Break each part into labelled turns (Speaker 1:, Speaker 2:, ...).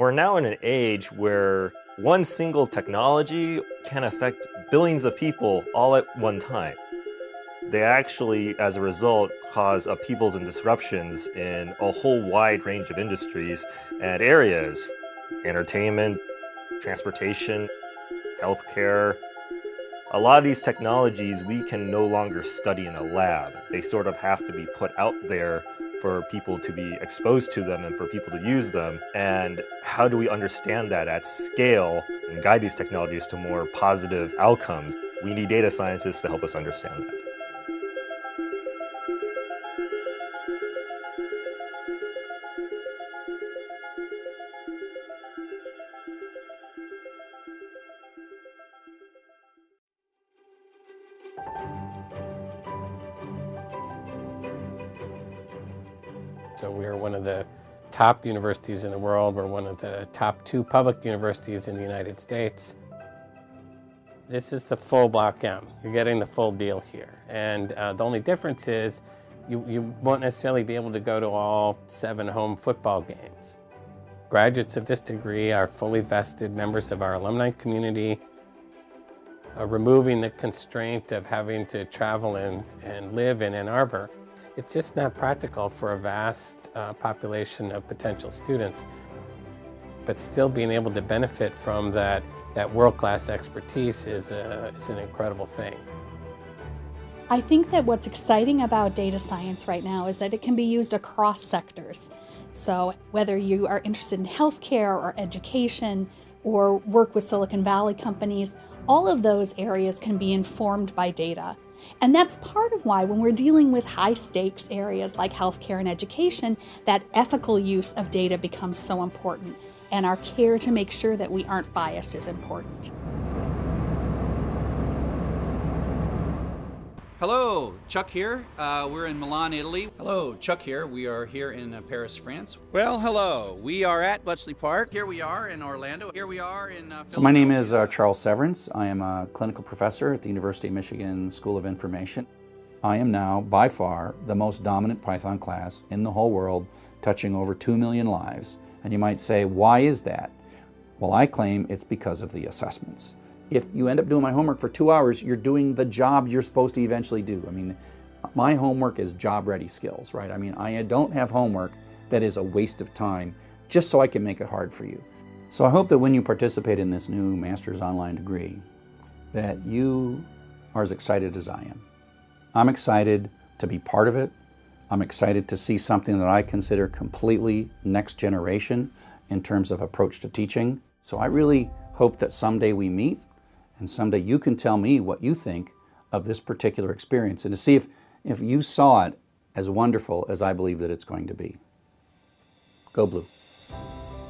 Speaker 1: We're now in an age where one single technology can affect billions of people all at one time. They actually, as a result, cause upheavals and disruptions in a whole wide range of industries and areas: entertainment, transportation, healthcare. A lot of these technologies we can no longer study in a lab. They sort of have to be put out there for people to be exposed to them and for people to use them. And how do we understand that at scale and guide these technologies to more positive outcomes? We need data scientists to help us understand that.
Speaker 2: So we're one of the top universities in the world. We're one of the top 2 public universities in the United States. This is the full Block M. You're getting the full deal here. And the only difference is you won't necessarily be able to go to all 7 home football games. Graduates of this degree are fully vested members of our alumni community, removing the constraint of having to travel and live in Ann Arbor. It's just not practical for a vast population of potential students, but still being able to benefit from that world-class expertise is an incredible thing.
Speaker 3: I think that what's exciting about data science right now is that it can be used across sectors. So whether you are interested in healthcare or education or work with Silicon Valley companies, all of those areas can be informed by data. And that's part of why when we're dealing with high stakes areas like healthcare and education, that ethical use of data becomes so important, and our care to make sure that we aren't biased is important.
Speaker 4: Hello, Chuck here. We're in Milan, Italy.
Speaker 5: Hello, Chuck here. We are here in Paris, France.
Speaker 4: Well, hello. We are at Bletchley Park. Here we are in Orlando. Here we are in
Speaker 5: So my name is Charles Severance. I am a clinical professor at the University of Michigan School of Information. I am now, by far, the most dominant Python class in the whole world, touching over 2 million lives. And you might say, why is that? Well, I claim it's because of the assessments. If you end up doing my homework for 2 hours, you're doing the job you're supposed to eventually do. I mean, my homework is job-ready skills, right? I mean, I don't have homework that is a waste of time just so I can make it hard for you. So I hope that when you participate in this new master's online degree, that you are as excited as I am. I'm excited to be part of it. I'm excited to see something that I consider completely next generation in terms of approach to teaching. So I really hope that someday we meet and someday you can tell me what you think of this particular experience and to see if you saw it as wonderful as I believe that it's going to be. Go Blue.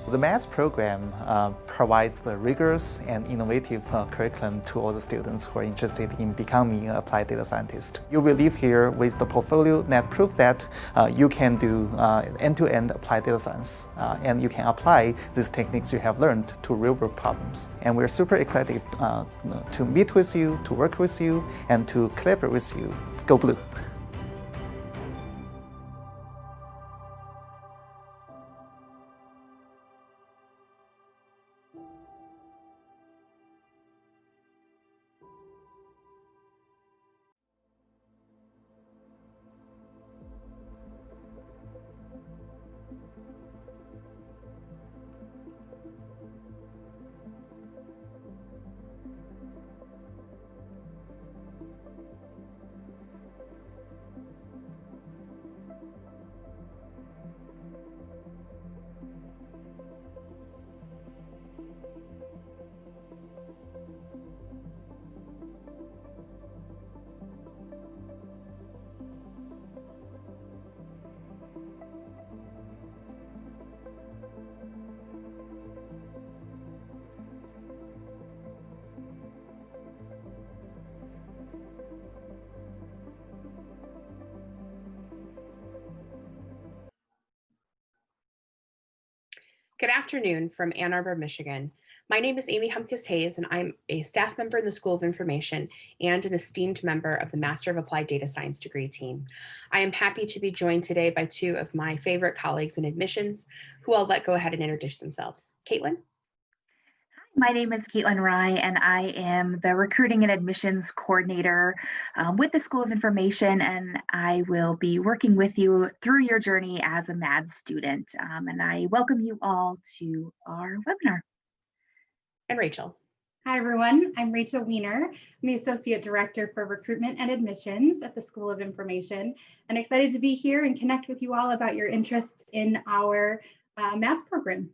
Speaker 6: The maths program provides the rigorous and innovative curriculum to all the students who are interested in becoming an applied data scientist. You will leave here with the portfolio that proves that you can do end-to-end applied data science and you can apply these techniques you have learned to real-world problems. And we're super excited to meet with you, to work with you, and to collaborate with you. Go Blue!
Speaker 7: Good afternoon from Ann Arbor, Michigan. My name is Amy Humkus Hayes, and I'm a staff member in the School of Information and an esteemed member of the Master of Applied Data Science degree team. I am happy to be joined today by two of my favorite colleagues in admissions, who I'll let go ahead and introduce themselves. Caitlin?
Speaker 8: My name is Caitlin Rye, and I am the Recruiting and Admissions Coordinator with the School of Information, and I will be working with you through your journey as a MAD student. And I welcome you all to our webinar.
Speaker 7: And Rachel.
Speaker 9: Hi, everyone. I'm Rachel Weiner. I'm the Associate Director for Recruitment and Admissions at the School of Information, and excited to be here and connect with you all about your interests in our MADS program.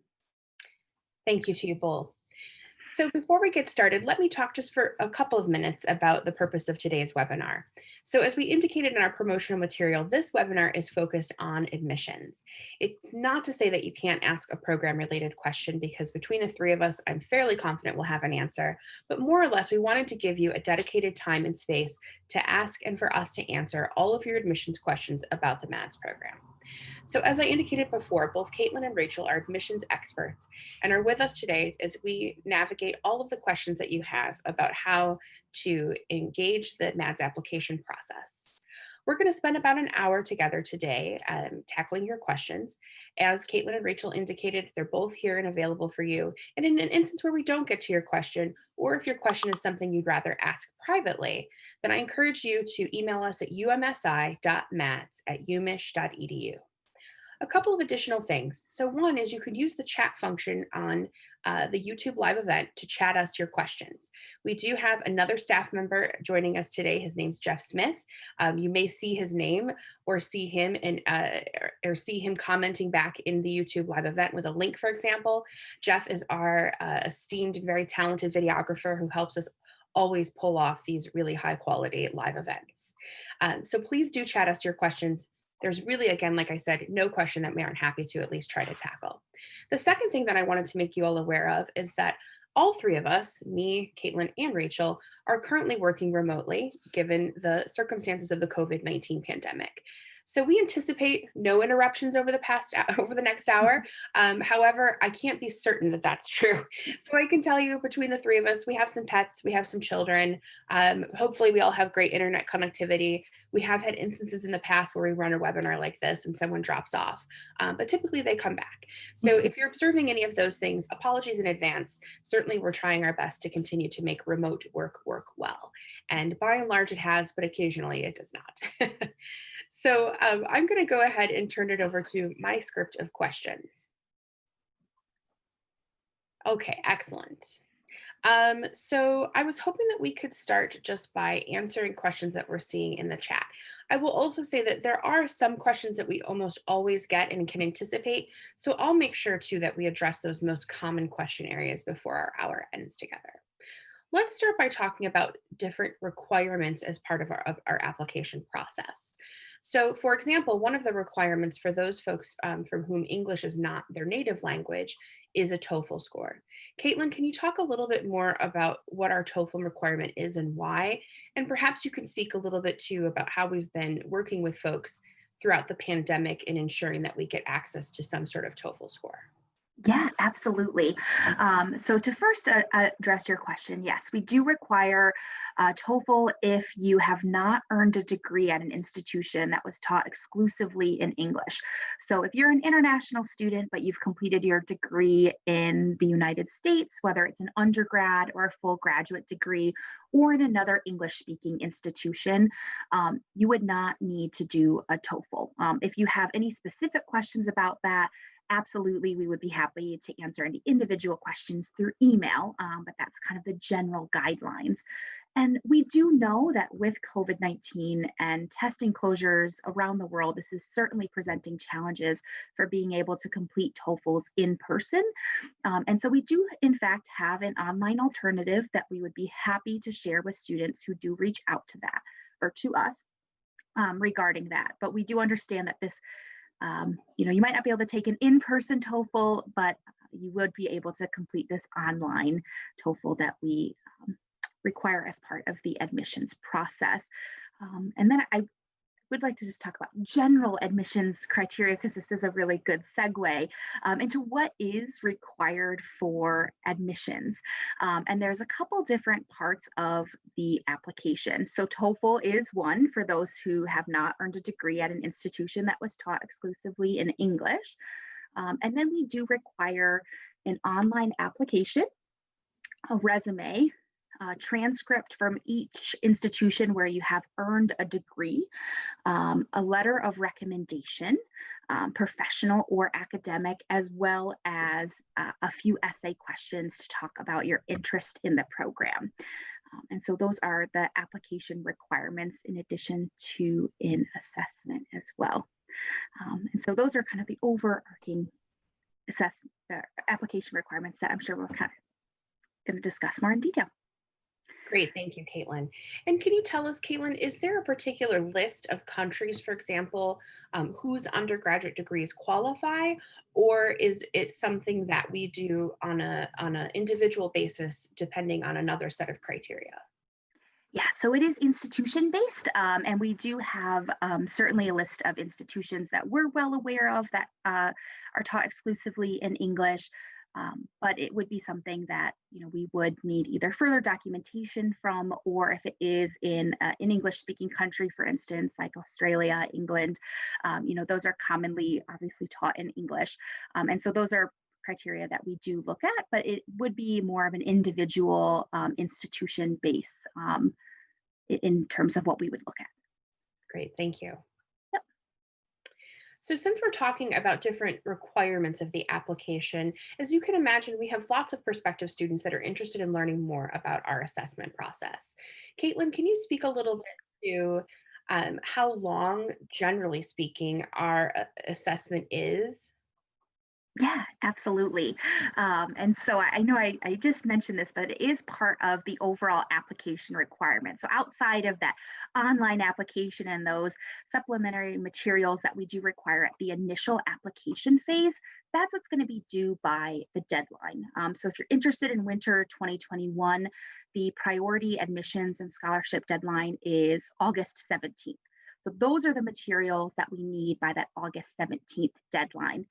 Speaker 7: Thank you to you both. So before we get started, let me talk just for a couple of minutes about the purpose of today's webinar. So as we indicated in our promotional material, this webinar is focused on admissions. It's not to say that you can't ask a program-related question, because between the three of us, I'm fairly confident we'll have an answer, but more or less, we wanted to give you a dedicated time and space to ask and for us to answer all of your admissions questions about the MADS program. So as I indicated before, both Caitlin and Rachel are admissions experts and are with us today as we navigate all of the questions that you have about how to engage the MADS application process. We're going to spend about an hour together today tackling your questions. As Caitlin and Rachel indicated, they're both here and available for you. And in an instance where we don't get to your question, or if your question is something you'd rather ask privately, then I encourage you to email us at umsi.mads@umich.edu. A couple of additional things. So one is you could use the chat function on the YouTube live event to chat us your questions. We do have another staff member joining us today. His name's Jeff Smith. You may see his name or see him or see him commenting back in the YouTube live event with a link, for example. Jeff is our esteemed and very talented videographer who helps us always pull off these really high quality live events. So please do chat us your questions. There's really, again, like I said, no question that we aren't happy to at least try to tackle. The second thing that I wanted to make you all aware of is that all three of us, me, Caitlin, and Rachel, are currently working remotely given the circumstances of the COVID-19 pandemic. So we anticipate no interruptions over the next hour. However, I can't be certain that that's true. So I can tell you between the three of us, we have some pets, we have some children. Hopefully we all have great internet connectivity. We have had instances in the past where we run a webinar like this and someone drops off, but typically they come back. So if you're observing any of those things, apologies in advance. Certainly we're trying our best to continue to make remote work well. And by and large it has, but occasionally it does not. So I'm going to go ahead and turn it over to my script of questions. Okay, excellent. So I was hoping that we could start just by answering questions that we're seeing in the chat. I will also say that there are some questions that we almost always get and can anticipate. So I'll make sure too that we address those most common question areas before our hour ends together. Let's start by talking about different requirements as part of our application process. So for example, one of the requirements for those folks from whom English is not their native language is a TOEFL score. Caitlin, can you talk a little bit more about what our TOEFL requirement is and why? And perhaps you can speak a little bit too about how we've been working with folks throughout the pandemic in ensuring that we get access to some sort of TOEFL score.
Speaker 8: Yeah, absolutely. So to first address your question, yes, we do require TOEFL if you have not earned a degree at an institution that was taught exclusively in English. So if you're an international student, but you've completed your degree in the United States, whether it's an undergrad or a full graduate degree, or in another English-speaking institution, you would not need to do a TOEFL. If you have any specific questions about that, absolutely, we would be happy to answer any individual questions through email, but that's kind of the general guidelines. And we do know that with COVID-19 and testing closures around the world, this is certainly presenting challenges for being able to complete TOEFLs in person. And so we do, in fact, have an online alternative that we would be happy to share with students who do reach out to that or to us regarding that. But we do understand that this you might not be able to take an in-person TOEFL, but you would be able to complete this online TOEFL that we require as part of the admissions process. And then I would like to just talk about general admissions criteria, because this is a really good segue into what is required for admissions. And there's a couple different parts of the application. So TOEFL is one for those who have not earned a degree at an institution that was taught exclusively in English. And then we do require an online application, a resume, transcript from each institution where you have earned a degree, a letter of recommendation, professional or academic, as well as a few essay questions to talk about your interest in the program. And so those are the application requirements in addition to an assessment as well. And so those are kind of the overarching application requirements that I'm sure we're kind of going to discuss more in detail.
Speaker 7: Great, thank you, Caitlin. And can you tell us, Caitlin, is there a particular list of countries, for example, whose undergraduate degrees qualify, or is it something that we do on an individual basis, depending on another set of criteria?
Speaker 8: Yeah, so it is institution based, and we do have certainly a list of institutions that we're well aware of that are taught exclusively in English. But it would be something that we would need either further documentation from, or if it is in an English-speaking country, for instance, like Australia, England, those are commonly obviously taught in English, and so those are criteria that we do look at. But it would be more of an individual institution base in terms of what we would look at.
Speaker 7: Great, thank you. So since we're talking about different requirements of the application, as you can imagine, we have lots of prospective students that are interested in learning more about our assessment process. Caitlin, can you speak a little bit to how long, generally speaking, our assessment is?
Speaker 8: Yeah, absolutely. And so I know I just mentioned this, but it is part of the overall application requirement. So outside of that online application and those supplementary materials that we do require at the initial application phase, that's what's going to be due by the deadline. So if you're interested in winter 2021, the priority admissions and scholarship deadline is August 17th. So those are the materials that we need by that August 17th deadline.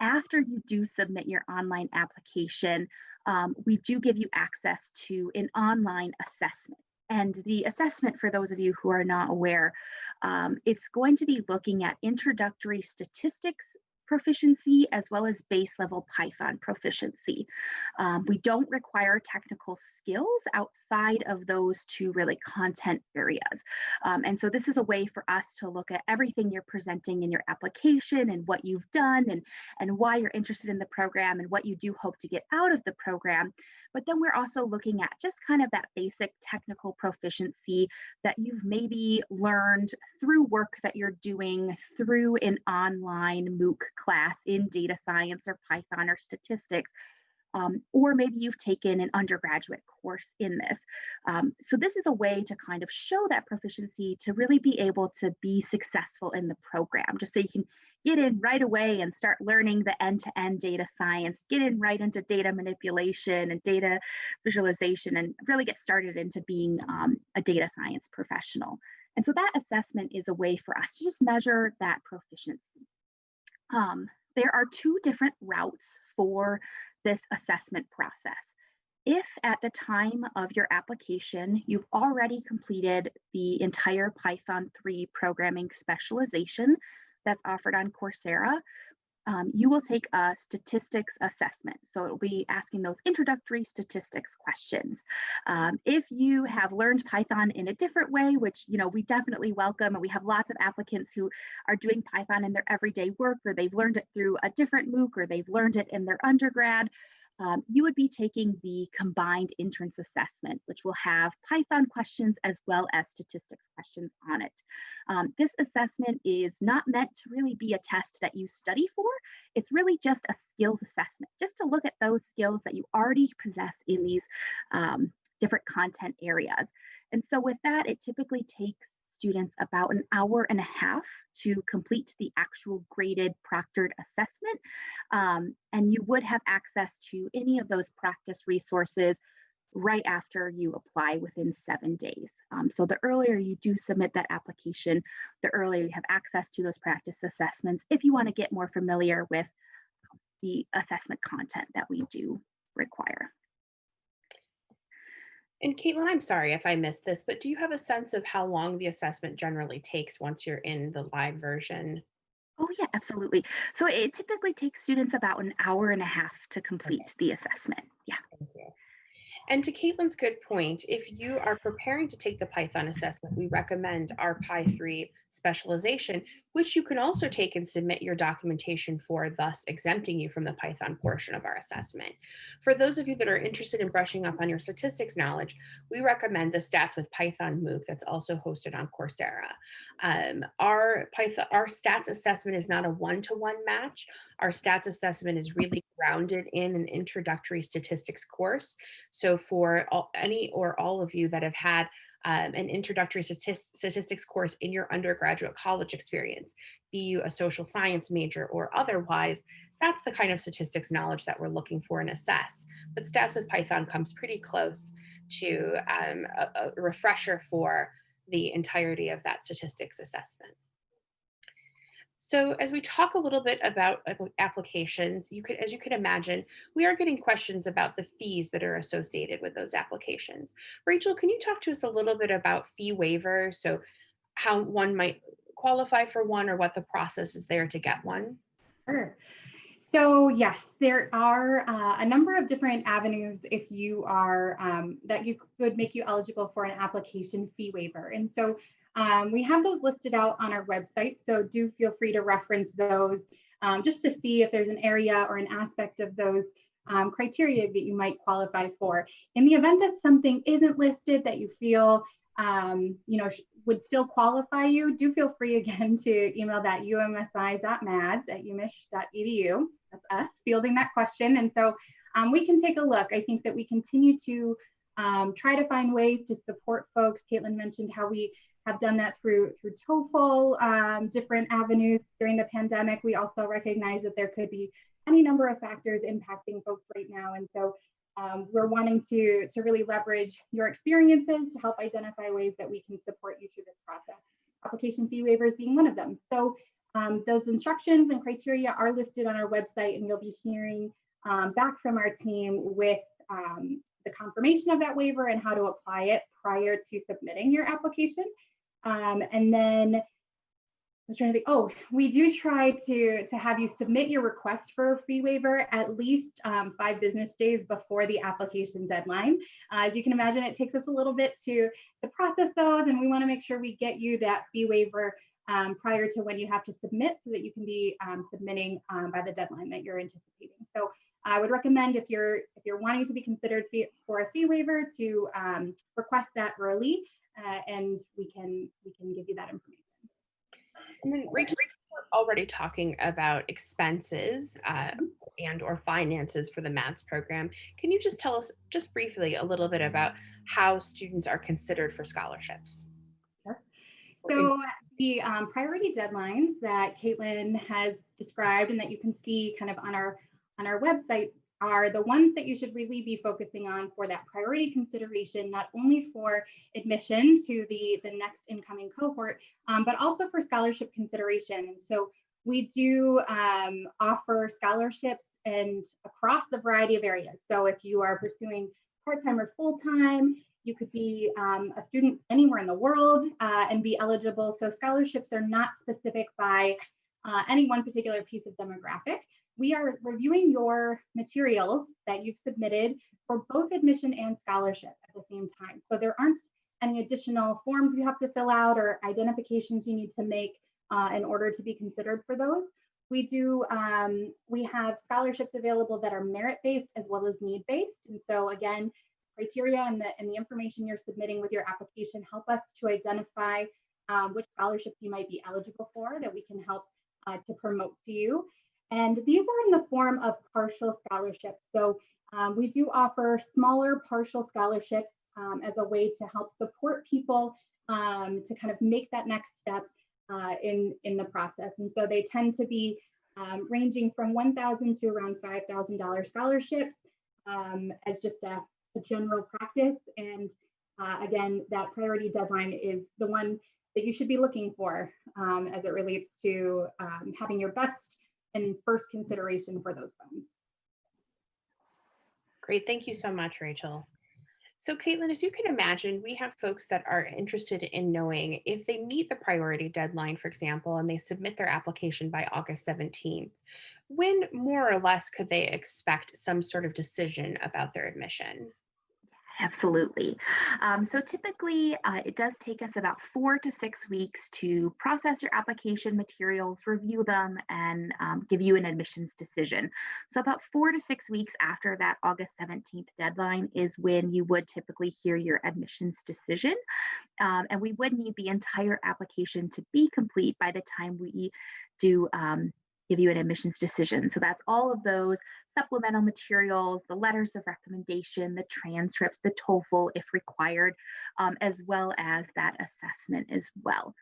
Speaker 8: After you do submit your online application, we do give you access to an online assessment. And the assessment, for those of you who are not aware, it's going to be looking at introductory statistics proficiency as well as base level Python proficiency. We don't require technical skills outside of those two really content areas. And so this is a way for us to look at everything you're presenting in your application and what you've done and why you're interested in the program and what you do hope to get out of the program. But then we're also looking at just kind of that basic technical proficiency that you've maybe learned through work that you're doing through an online MOOC class in data science or Python or statistics, or maybe you've taken an undergraduate course in this. So this is a way to kind of show that proficiency to really be able to be successful in the program, just so you can get in right away and start learning the end-to-end data science, get in right into data manipulation and data visualization, and really get started into being a data science professional. And so that assessment is a way for us to just measure that proficiency. There are two different routes for this assessment process. If at the time of your application, you've already completed the entire Python 3 programming specialization that's offered on Coursera, you will take a statistics assessment. So it'll be asking those introductory statistics questions. If you have learned Python in a different way, which we definitely welcome, and we have lots of applicants who are doing Python in their everyday work, or they've learned it through a different MOOC, or they've learned it in their undergrad, you would be taking the combined entrance assessment, which will have Python questions as well as statistics questions on it. This assessment is not meant to really be a test that you study for. It's really just a skills assessment, just to look at those skills that you already possess in these different content areas. And so with that, it typically takes students about an hour and a half to complete the actual graded proctored assessment. And you would have access to any of those practice resources right after you apply within 7 days. So the earlier you do submit that application, the earlier you have access to those practice assessments if you want to get more familiar with the assessment content that we do require.
Speaker 7: And Caitlin, I'm sorry if I missed this, but do you have a sense of how long the assessment generally takes once you're in the live version?
Speaker 8: Oh yeah, absolutely. So it typically takes students about an hour and a half to complete the assessment. Yeah.
Speaker 7: Thank you. And to Caitlin's good point, if you are preparing to take the Python assessment, we recommend our Pi3 specialization, which you can also take and submit your documentation for, thus exempting you from the Python portion of our assessment. For those of you that are interested in brushing up on your statistics knowledge, we recommend the Stats with Python MOOC that's also hosted on Coursera. Our stats assessment is not a one-to-one match. Our stats assessment is really grounded in an introductory statistics course. So for any or all of you that have had an introductory statistics course in your undergraduate college experience, be you a social science major or otherwise, that's the kind of statistics knowledge that we're looking for and assess. But Stats with Python comes pretty close to a refresher for the entirety of that statistics assessment. So as we talk a little bit about applications, as you can imagine, we are getting questions about the fees that are associated with those applications. Rachel, can you talk to us a little bit about fee waivers? So how one might qualify for one or what the process is there to get one?
Speaker 9: Sure. So yes, there are a number of different avenues if you are that you could make you eligible for an application fee waiver. And so we have those listed out on our website. So do feel free to reference those just to see if there's an area or an aspect of those criteria that you might qualify for. In the event that something isn't listed that you feel would still qualify you, do feel free again to email that umsi.mads@umich.edu. That's us fielding that question. And so we can take a look. I think that we continue to try to find ways to support folks. Caitlin mentioned how we have done that through TOEFL, different avenues during the pandemic. We also recognize that there could be any number of factors impacting folks right now. And so we're wanting to really leverage your experiences to help identify ways that we can support you through this process. Application fee waivers being one of them. So those instructions and criteria are listed on our website, and you'll be hearing back from our team with the confirmation of that waiver and how to apply it prior to submitting your application. And then I was trying to think, we do try to have you submit your request for a fee waiver at least 5 business days before the application deadline. As you can imagine, it takes us a little bit to process those, and we want to make sure we get you that fee waiver prior to when you have to submit so that you can be submitting by the deadline that you're anticipating. So I would recommend if you're wanting to be considered for a fee waiver to request that early, and we can give you that information.
Speaker 7: And then Rachel, we're already talking about expenses and or finances for the MADS program. Can you just tell us just briefly a little bit about how students are considered for scholarships?
Speaker 9: Sure. So the priority deadlines that Caitlin has described and that you can see kind of on our website are the ones that you should really be focusing on for that priority consideration, not only for admission to the next incoming cohort, but also for scholarship consideration. And so we do offer scholarships and across a variety of areas. So if you are pursuing part-time or full-time, you could be a student anywhere in the world and be eligible. So scholarships are not specific by any one particular piece of demographic. We are reviewing your materials that you've submitted for both admission and scholarship at the same time. So there aren't any additional forms you have to fill out or identifications you need to make in order to be considered for those. We have scholarships available that are merit-based as well as need-based. And so again, criteria and the information you're submitting with your application help us to identify which scholarships you might be eligible for that we can help to promote to you. And these are in the form of partial scholarships. So we do offer smaller partial scholarships as a way to help support people to kind of make that next step in the process. And so they tend to be ranging from $1,000 to around $5,000 scholarships as just a a general practice. And again, that priority deadline is the one that you should be looking for as it relates to having your best and first consideration for those funds.
Speaker 7: Great. Thank you so much, Rachel. So, Caitlin, as you can imagine, we have folks that are interested in knowing if they meet the priority deadline, for example, and they submit their application by August 17th, when more or less could they expect some sort of decision about their admission?
Speaker 8: Absolutely. So typically, it does take us about 4 to 6 weeks to process your application materials, review them, and give you an admissions decision. So about 4 to 6 weeks after that August 17th deadline is when you would typically hear your admissions decision. And we would need the entire application to be complete by the time we do give you an admissions decision. So that's all of those supplemental materials, the letters of recommendation, the transcripts, the TOEFL if required, as well as that assessment as well.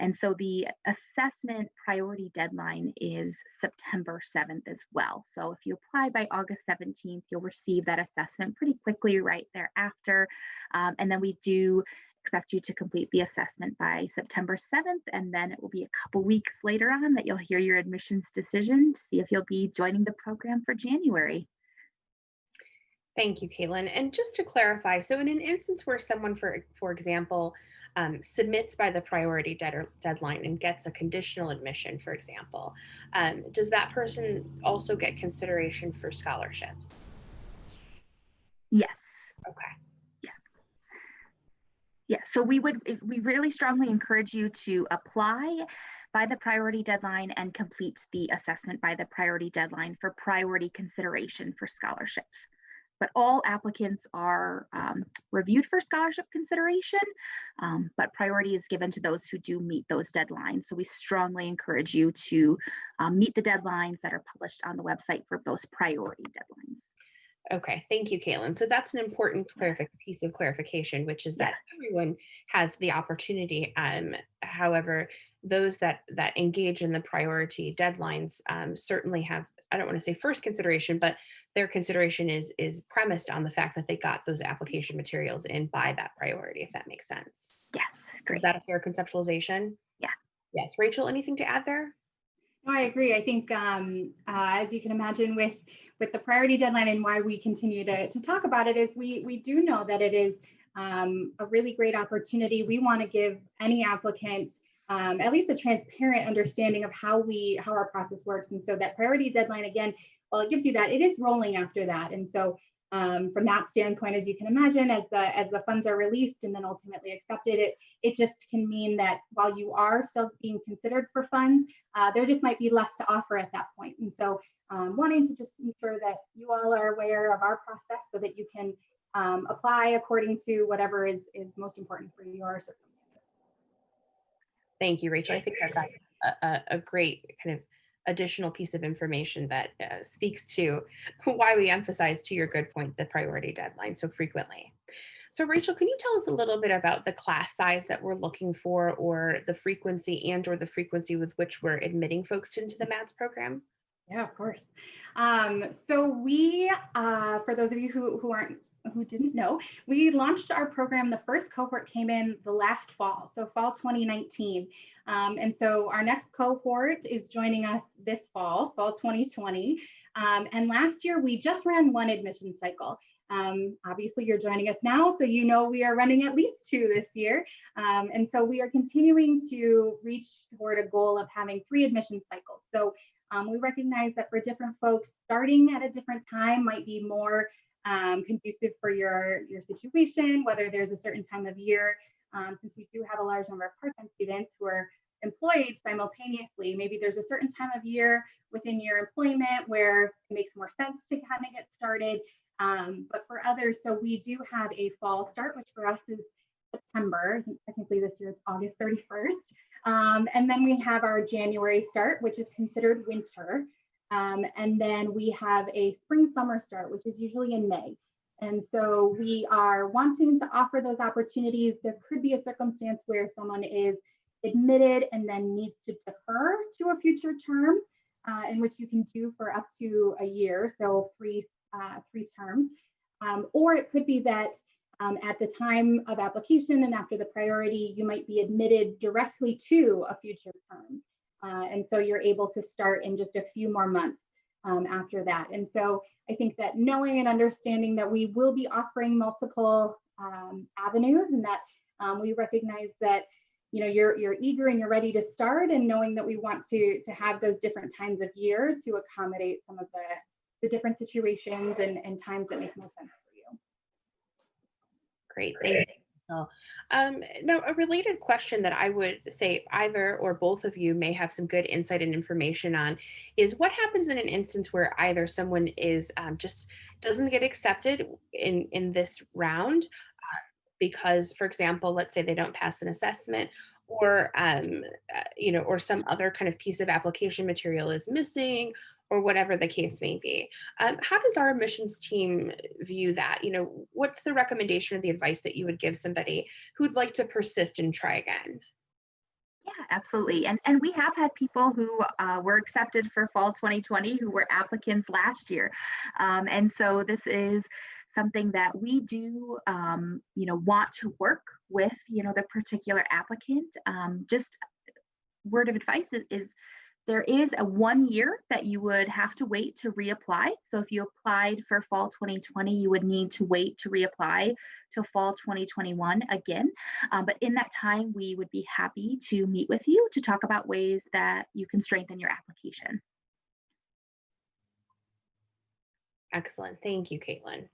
Speaker 8: And so the assessment priority deadline is September 7th as well. So if you apply by August 17th, you'll receive that assessment pretty quickly right thereafter. And then we do expect you to complete the assessment by September 7th, and then it will be a couple weeks later on that you'll hear your admissions decision to see if you'll be joining the program for January.
Speaker 7: Thank you, Caitlin. And just to clarify, so in an instance where someone, for example, submits by the priority deadline and gets a conditional admission, for example, does that person also get consideration for scholarships?
Speaker 8: Yes.
Speaker 7: Okay.
Speaker 8: Yeah, so we really strongly encourage you to apply by the priority deadline and complete the assessment by the priority deadline for priority consideration for scholarships. But all applicants are reviewed for scholarship consideration, but priority is given to those who do meet those deadlines. So we strongly encourage you to meet the deadlines that are published on the website for those priority deadlines.
Speaker 7: Okay, thank you, Caitlin. So that's an important piece of clarification, which is that everyone has the opportunity. However, those that engage in the priority deadlines certainly have, I don't want to say first consideration, but their consideration is premised on the fact that they got those application materials in by that priority, if that makes sense.
Speaker 8: Yes, great.
Speaker 7: Is that a fair conceptualization?
Speaker 8: Yeah.
Speaker 7: Yes. Rachel, anything to add there?
Speaker 9: No, I agree. I think as you can imagine with the priority deadline and why we continue to talk about it is we do know that it is a really great opportunity. We want to give any applicant at least a transparent understanding of how our process works. And so that priority deadline, again, well, it gives you that, it is rolling after that. And so from that standpoint, as you can imagine, as the funds are released and then ultimately accepted, it just can mean that while you are still being considered for funds, there just might be less to offer at that point. And so wanting to just ensure that you all are aware of our process so that you can apply according to whatever is most important for your circumstances.
Speaker 7: Thank you, Rachel. I think that's a great kind of additional piece of information that speaks to why we emphasize, to your good point, the priority deadline so frequently. So Rachel, can you tell us a little bit about the class size that we're looking for, or the frequency or the frequency with which we're admitting folks into the MATS program?
Speaker 9: Yeah, of course. So we, for those of you who didn't know, we launched our program. The first cohort came in the last fall, so fall 2019. And so our next cohort is joining us this fall 2020. And last year we just ran one admission cycle. Obviously you're joining us now, so you know we are running at least 2 this year. And so we are continuing to reach toward a goal of having 3 admission cycles. So we recognize that for different folks, starting at a different time might be more conducive for your situation, whether there's a certain time of year, since we do have a large number of part-time students who are employed simultaneously. Maybe there's a certain time of year within your employment where it makes more sense to kind of get started. But for others, so we do have a fall start, which for us is September. Technically this year it's August 31st. And then we have our January start, which is considered winter. And then we have a spring summer start, which is usually in May. And so we are wanting to offer those opportunities. There could be a circumstance where someone is admitted and then needs to defer to a future term, in which you can do for up to a year, so three terms. Or it could be that at the time of application and after the priority, you might be admitted directly to a future term. And so you're able to start in just a few more months after that. And so I think that knowing and understanding that we will be offering multiple avenues, and that we recognize that you're eager and you're ready to start, and knowing that we want to have those different times of year to accommodate some of the different situations and times that make most sense for you.
Speaker 7: Great, thank you. Now, a related question that I would say either or both of you may have some good insight and information on is what happens in an instance where either someone is just doesn't get accepted in this round because, for example, let's say they don't pass an assessment, or or some other kind of piece of application material is missing, or whatever the case may be. How does our admissions team view that? What's the recommendation or the advice that you would give somebody who'd like to persist and try again?
Speaker 8: Yeah, absolutely. And we have had people who were accepted for fall 2020 who were applicants last year. And so this is something that we do, want to work with, the particular applicant. Just word of advice is there is a 1 year that you would have to wait to reapply. So if you applied for fall 2020, you would need to wait to reapply to fall 2021 again. But in that time, we would be happy to meet with you to talk about ways that you can strengthen your application.
Speaker 7: Excellent. Thank you, Caitlin.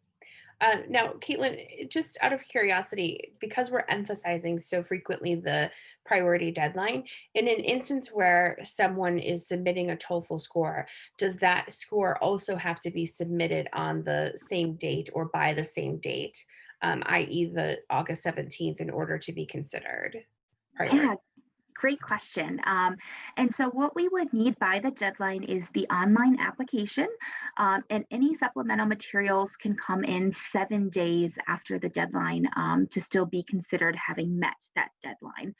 Speaker 7: Now, Caitlin, just out of curiosity, because we're emphasizing so frequently the priority deadline, in an instance where someone is submitting a TOEFL score, does that score also have to be submitted on the same date or by the same date, i.e. the August 17th, in order to be considered priority?
Speaker 8: Yeah, great question. And so what we would need by the deadline is the online application, and any supplemental materials can come in 7 days after the deadline to still be considered having met that deadline.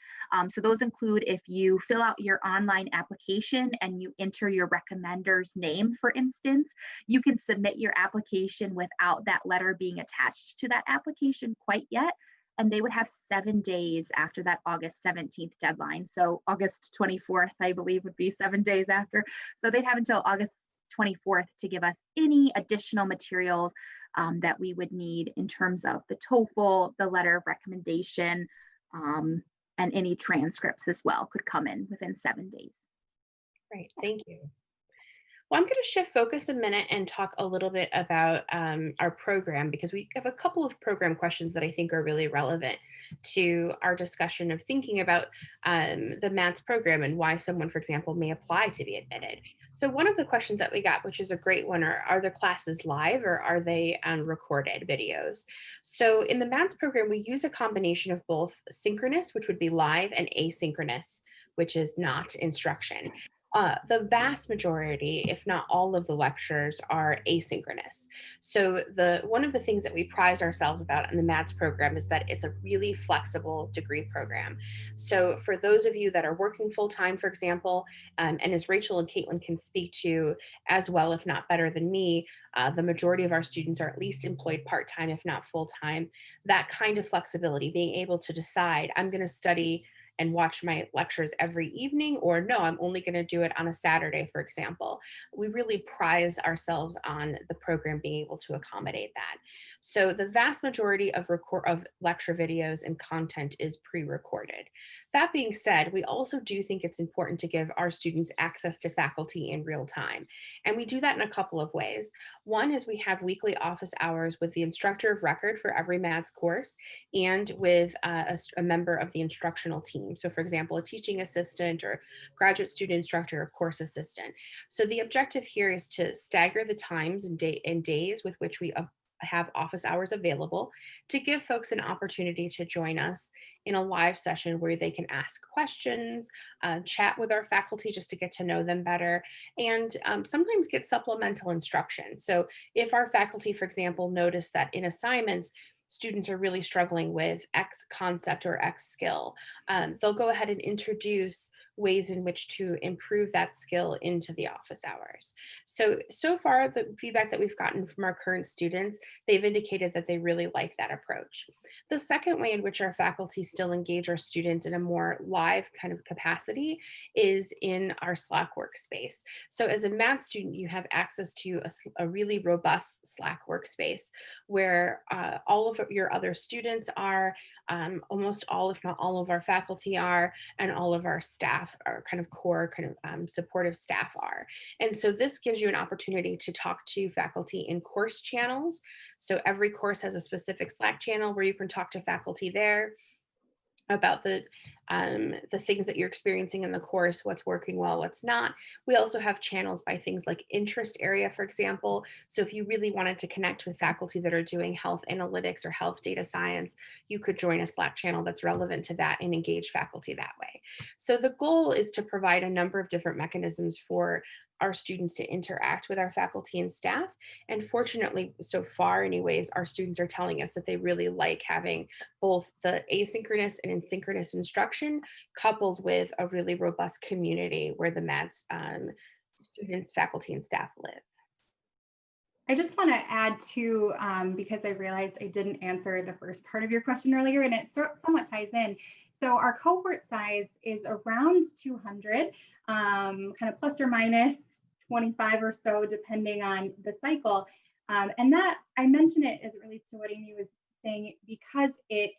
Speaker 8: So those include if you fill out your online application and you enter your recommender's name, for instance, you can submit your application without that letter being attached to that application quite yet. And they would have 7 days after that August 17th deadline. So August 24th, I believe, would be 7 days after. So they'd have until August 24th to give us any additional materials that we would need in terms of the TOEFL, the letter of recommendation, and any transcripts as well could come in within 7 days.
Speaker 7: Great, thank you. Well, I'm going to shift focus a minute and talk a little bit about our program, because we have a couple of program questions that I think are really relevant to our discussion of thinking about the MATS program and why someone, for example, may apply to be admitted. So one of the questions that we got, which is a great one, are the classes live or are they recorded videos? So in the MATS program, we use a combination of both synchronous, which would be live, and asynchronous, which is not instruction. The vast majority, if not all of the lectures, are asynchronous. So one of the things that we prize ourselves about in the MATS program is that it's a really flexible degree program. So for those of you that are working full-time, for example, and as Rachel and Caitlin can speak to as well, if not better than me, the majority of our students are at least employed part-time, if not full-time. That kind of flexibility, being able to decide, I'm going to study and watch my lectures every evening, or no, I'm only going to do it on a Saturday, for example. We really prize ourselves on the program being able to accommodate that. So the vast majority of lecture videos and content is pre-recorded. That being said, we also do think it's important to give our students access to faculty in real time. And we do that in a couple of ways. One is we have weekly office hours with the instructor of record for every MATS course, and with a member of the instructional team. So for example, a teaching assistant or graduate student instructor or course assistant. So the objective here is to stagger the times and days with which we have office hours available, to give folks an opportunity to join us in a live session where they can ask questions, chat with our faculty just to get to know them better, and sometimes get supplemental instruction. So if our faculty, for example, notice that in assignments, students are really struggling with X concept or X skill, they'll go ahead and introduce ways in which to improve that skill into the office hours. So far, the feedback that we've gotten from our current students, they've indicated that they really like that approach. The second way in which our faculty still engage our students in a more live kind of capacity is in our Slack workspace. So as a math student, you have access to a really robust Slack workspace where all of your other students are, almost all, if not all of our faculty are, and all of our staff, our kind of core kind of supportive staff are. And so this gives you an opportunity to talk to faculty in course channels. So every course has a specific Slack channel where you can talk to faculty there about the things that you're experiencing in the course, what's working well, what's not. We also have channels by things like interest area, for example. So if you really wanted to connect with faculty that are doing health analytics or health data science, you could join a Slack channel that's relevant to that and engage faculty that way. So the goal is to provide a number of different mechanisms for our students to interact with our faculty and staff. And fortunately, so far anyways, our students are telling us that they really like having both the asynchronous and synchronous instruction coupled with a really robust community where the MADS students, faculty, and staff live.
Speaker 9: I just want to add to, because I realized I didn't answer the first part of your question earlier, and it somewhat ties in. So our cohort size is around 200, kind of plus or minus 25 or so, depending on the cycle. And that, I mention it as it relates to what Amy was saying, because it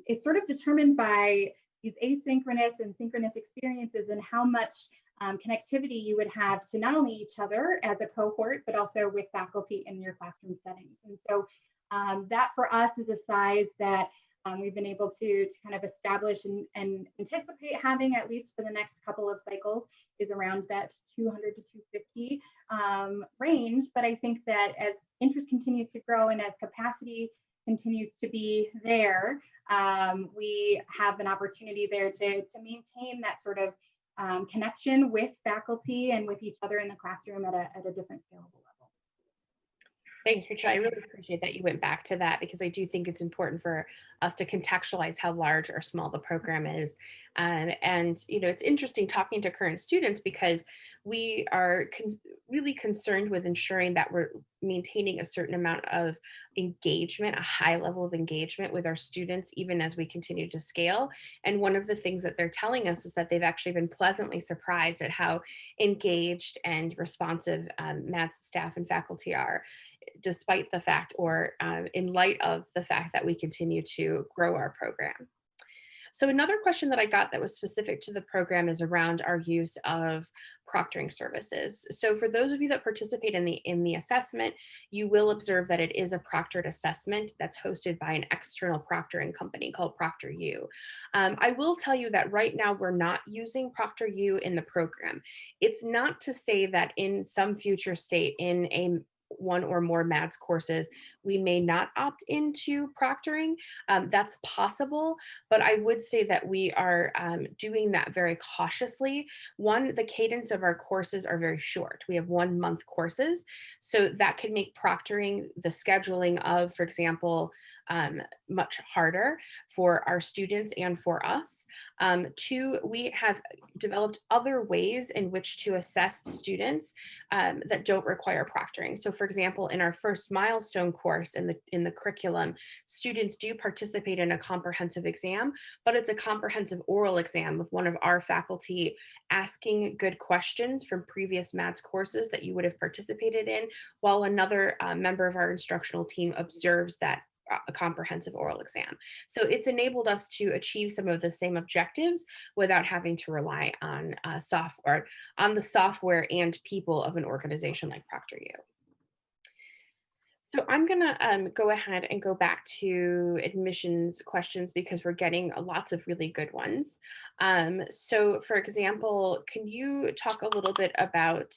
Speaker 9: is sort of determined by these asynchronous and synchronous experiences and how much connectivity you would have to not only each other as a cohort, but also with faculty in your classroom settings. And so that for us is a size that we've been able to kind of establish and anticipate having, at least for the next couple of cycles, is around that 200 to 250 range. But I think that as interest continues to grow and as capacity continues to be there, we have an opportunity there to maintain that sort of connection with faculty and with each other in the classroom at a different scalable level.
Speaker 7: Thanks, Rachel. I really appreciate that you went back to that, because I do think it's important for us to contextualize how large or small the program is. And, you know, it's interesting talking to current students because we are really concerned with ensuring that we're maintaining a certain amount of engagement, a high level of engagement with our students, even as we continue to scale. And one of the things that they're telling us is that they've actually been pleasantly surprised at how engaged and responsive MADS staff and faculty are, despite the fact, or in light of the fact that we continue to grow our program. So another question that I got that was specific to the program is around our use of proctoring services. So for those of you that participate in the assessment, you will observe that it is a proctored assessment that's hosted by an external proctoring company called ProctorU. I will tell you that right now we're not using ProctorU in the program. It's not to say that in some future state in a one or more MADS courses, we may not opt into proctoring. That's possible, but I would say that we are doing that very cautiously. One, the cadence of our courses are very short. We have 1 month courses, so that can make proctoring, the scheduling of, for example, much harder for our students and for us. Two, we have developed other ways in which to assess students that don't require proctoring. So for example, in our first milestone course in the curriculum, students do participate in a comprehensive exam, but it's a comprehensive oral exam with one of our faculty asking good questions from previous MADS courses that you would have participated in, while another member of our instructional team observes that a comprehensive oral exam. So it's enabled us to achieve some of the same objectives without having to rely on software, on the software and people of an organization like ProctorU. So I'm gonna go ahead and go back to admissions questions because we're getting lots of really good ones. So for example, can you talk a little bit about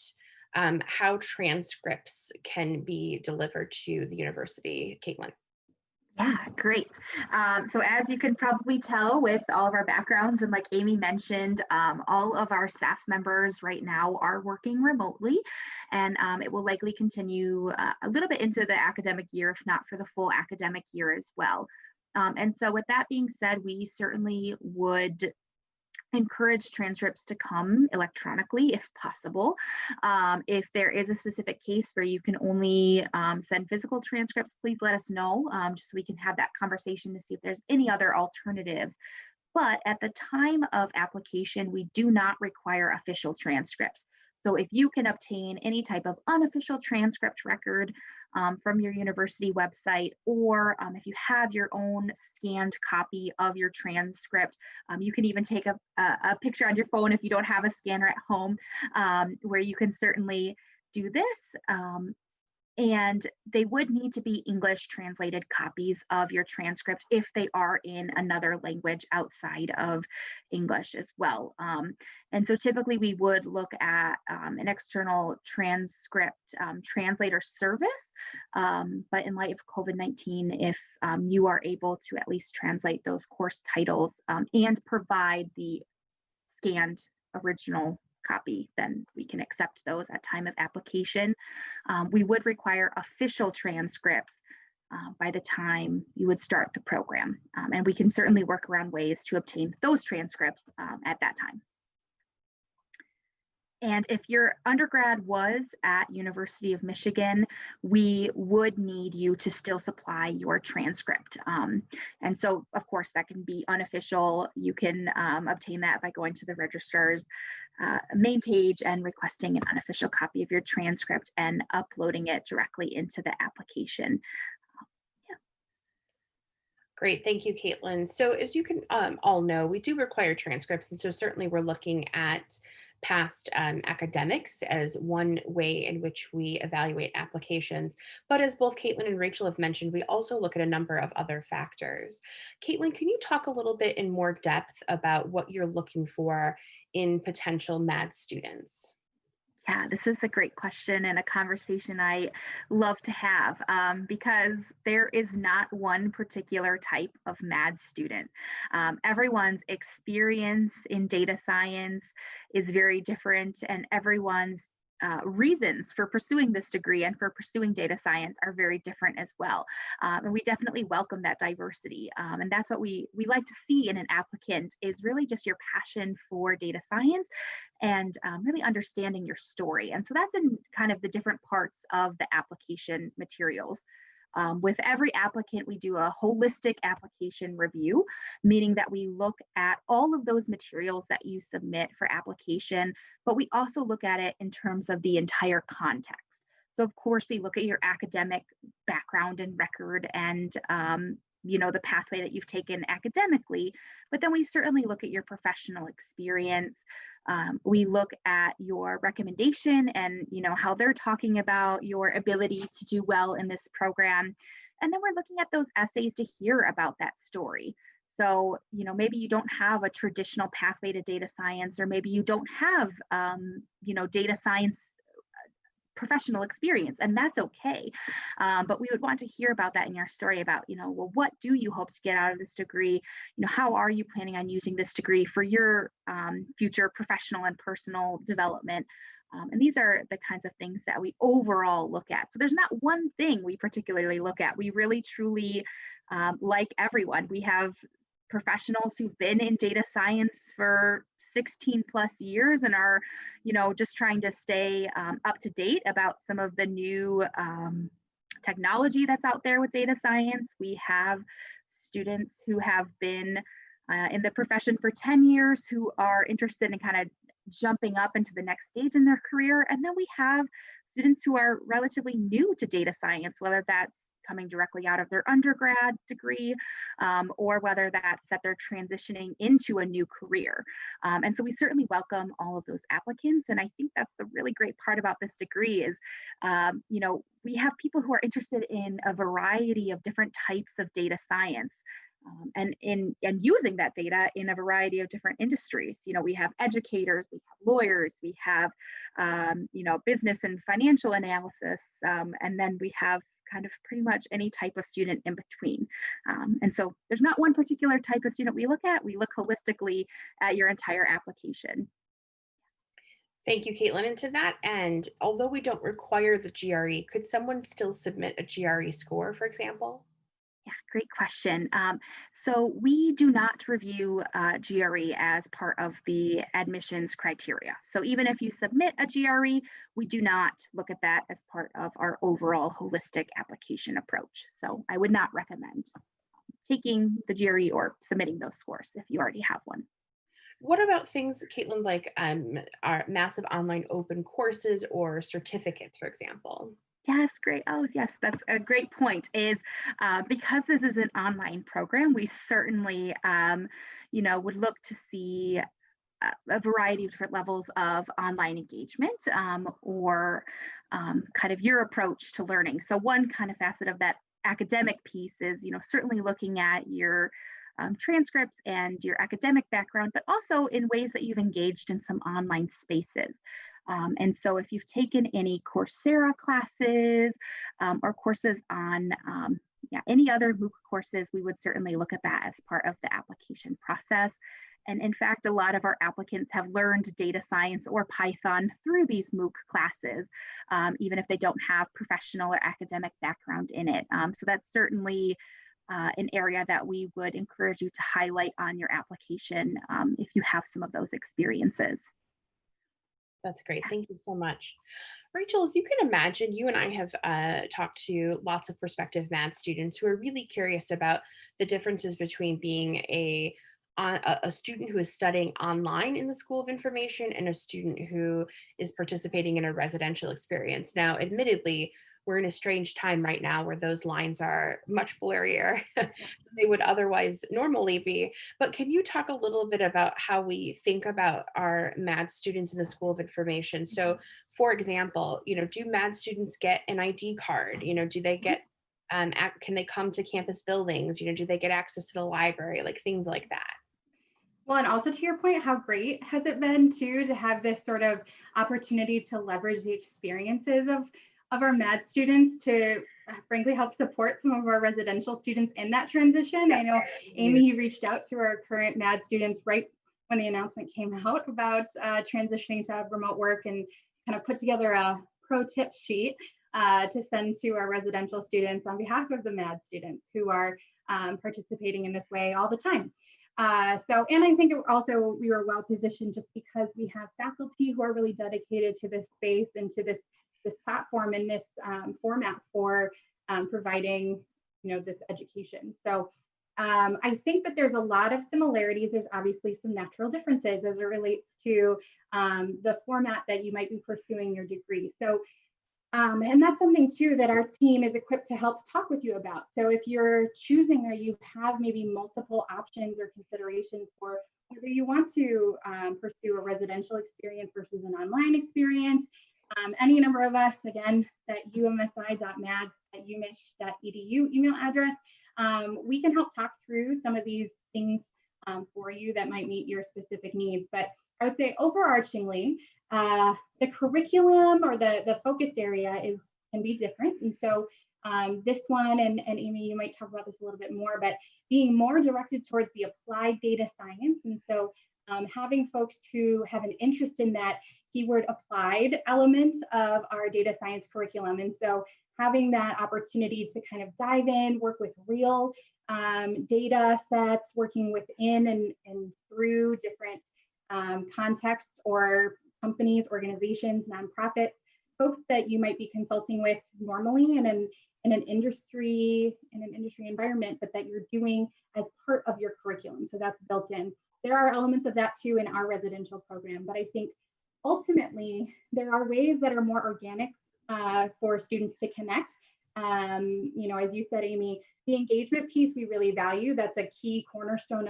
Speaker 7: how transcripts can be delivered to the university, Caitlin?
Speaker 8: Yeah, great. So as you can probably tell with all of our backgrounds, and like Amy mentioned, all of our staff members right now are working remotely, and it will likely continue a little bit into the academic year, if not for the full academic year as well. And so with that being said, we certainly would encourage transcripts to come electronically if possible. If there is a specific case where you can only send physical transcripts, please let us know, just so we can have that conversation to see if there's any other alternatives. But at the time of application, we do not require official transcripts. So if you can obtain any type of unofficial transcript record from your university website, or if you have your own scanned copy of your transcript, you can even take a picture on your phone if you don't have a scanner at home, where you can certainly do this. And they would need to be English translated copies of your transcript if they are in another language outside of English as well. And so typically we would look at an external transcript translator service, but in light of COVID-19, if you are able to at least translate those course titles and provide the scanned original copy, then we can accept those at time of application. We would require official transcripts by the time you would start the program. And we can certainly work around ways to obtain those transcripts at that time. And if your undergrad was at University of Michigan, we would need you to still supply your transcript. And so, of course, that can be unofficial. You can obtain that by going to the registrar's main page and requesting an unofficial copy of your transcript and uploading it directly into the application.
Speaker 7: Great, thank you, Caitlin. So as you can all know, we do require transcripts, and so certainly we're looking at past academics as one way in which we evaluate applications. But as both Caitlin and Rachel have mentioned, we also look at a number of other factors. Caitlin, can you talk a little bit in more depth about what you're looking for in potential MAD students?
Speaker 8: Yeah, this is a great question and a conversation I love to have, because there is not one particular type of MAD student. Everyone's experience in data science is very different, and everyone's reasons for pursuing this degree and for pursuing data science are very different as well. And we definitely welcome that diversity. And that's what we like to see in an applicant, is really just your passion for data science and really understanding your story. And so that's in kind of the different parts of the application materials. With every applicant, we do a holistic application review, meaning that we look at all of those materials that you submit for application, but we also look at it in terms of the entire context. So of course, we look at your academic background and record and the pathway that you've taken academically, but then we certainly look at your professional experience. We look at your recommendation and how they're talking about your ability to do well in this program. And then we're looking at those essays to hear about that story. So, maybe you don't have a traditional pathway to data science, or maybe you don't have, data science professional experience, and that's okay. But we would want to hear about that in your story about, well, what do you hope to get out of this degree? How are you planning on using this degree for your future professional and personal development? And these are the kinds of things that we overall look at. So there's not one thing we particularly look at. We really, truly, like everyone, we have professionals who've been in data science for 16 plus years and are, just trying to stay up to date about some of the new technology that's out there with data science. We have students who have been in the profession for 10 years who are interested in kind of jumping up into the next stage in their career. And then we have students who are relatively new to data science, whether that's coming directly out of their undergrad degree, or whether that's that they're transitioning into a new career. And so we certainly welcome all of those applicants. And I think that's the really great part about this degree is, we have people who are interested in a variety of different types of data science. And using that data in a variety of different industries. We have educators, we have lawyers, we have business and financial analysis, and then we have kind of pretty much any type of student in between. And so there's not one particular type of student we look at. We look holistically at your entire application.
Speaker 7: Thank you, Caitlin. And to that end, although we don't require the GRE, could someone still submit a GRE score, for example?
Speaker 8: Yeah, great question. So we do not review GRE as part of the admissions criteria. So even if you submit a GRE, we do not look at that as part of our overall holistic application approach. So I would not recommend taking the GRE or submitting those scores if you already have one.
Speaker 7: What about things, Caitlin, like our massive online open courses or certificates, for example?
Speaker 8: Yes, great. Oh, yes, that's a great point. Is because this is an online program, we certainly, would look to see a variety of different levels of online engagement or kind of your approach to learning. So one kind of facet of that academic piece is, certainly looking at your transcripts and your academic background, but also in ways that you've engaged in some online spaces. And so if you've taken any Coursera classes or courses on any other MOOC courses, we would certainly look at that as part of the application process. And in fact, a lot of our applicants have learned data science or Python through these MOOC classes, even if they don't have professional or academic background in it. So that's certainly an area that we would encourage you to highlight on your application if you have some of those experiences.
Speaker 7: That's great. Thank you so much. Rachel, as you can imagine, you and I have talked to lots of prospective math students who are really curious about the differences between being a student who is studying online in the School of Information and a student who is participating in a residential experience. Now, admittedly, we're in a strange time right now where those lines are much blurrier than they would otherwise normally be. But can you talk a little bit about how we think about our MAD students in the School of Information? So, for example, do MAD students get an ID card? Do they get, can they come to campus buildings? Do they get access to the library? Like things like that.
Speaker 9: Well, and also to your point, how great has it been too to have this sort of opportunity to leverage the experiences of our MAD students to frankly help support some of our residential students in that transition. I know, Amy, you reached out to our current MAD students right when the announcement came out about transitioning to remote work and kind of put together a pro tip sheet to send to our residential students on behalf of the MAD students who are participating in this way all the time. And I think we were well positioned just because we have faculty who are really dedicated to this space and to this platform and this format for providing, this education. So I think that there's a lot of similarities. There's obviously some natural differences as it relates to the format that you might be pursuing your degree. So, and that's something too that our team is equipped to help talk with you about. So if you're choosing or you have maybe multiple options or considerations for whether you want to pursue a residential experience versus an online experience, any number of us, again, that umsi.mads@umich.edu email address, we can help talk through some of these things for you that might meet your specific needs. But I would say overarchingly, the curriculum or the focused area can be different. And so this one, and Amy, you might talk about this a little bit more, but being more directed towards the applied data science. And so having folks who have an interest in that keyword applied element of our data science curriculum. And so having that opportunity to kind of dive in, work with real data sets, working within and through different contexts or companies, organizations, nonprofits, folks that you might be consulting with normally in an industry environment, but that you're doing as part of your curriculum. So that's built in. There are elements of that too in our residential program, but I think ultimately there are ways that are more organic for students to connect. As you said, Amy, the engagement piece we really value. That's a key cornerstone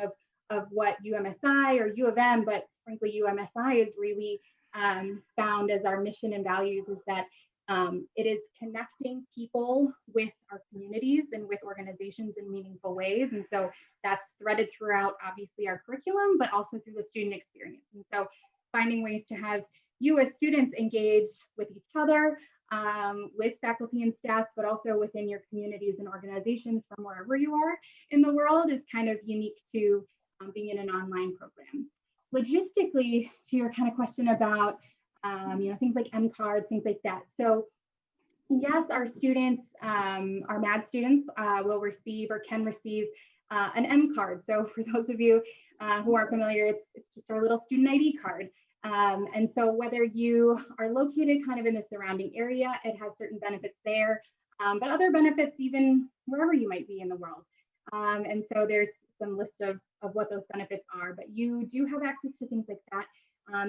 Speaker 9: of what UMSI or U of M, but frankly UMSI is really found as our mission and values, is that it is connecting people with our communities and with organizations in meaningful ways. And so that's threaded throughout, obviously, our curriculum, but also through the student experience. And so finding ways to have you as students engage with each other, with faculty and staff, but also within your communities and organizations from wherever you are in the world is kind of unique to being in an online program. Logistically, to your kind of question about things like M cards, things like that. So yes, our students, our MAD students will receive or can receive an M card. So for those of you who aren't familiar, it's just our little student ID card. And so whether you are located kind of in the surrounding area, it has certain benefits there, but other benefits even wherever you might be in the world. And so there's some list of what those benefits are, but you do have access to things like that.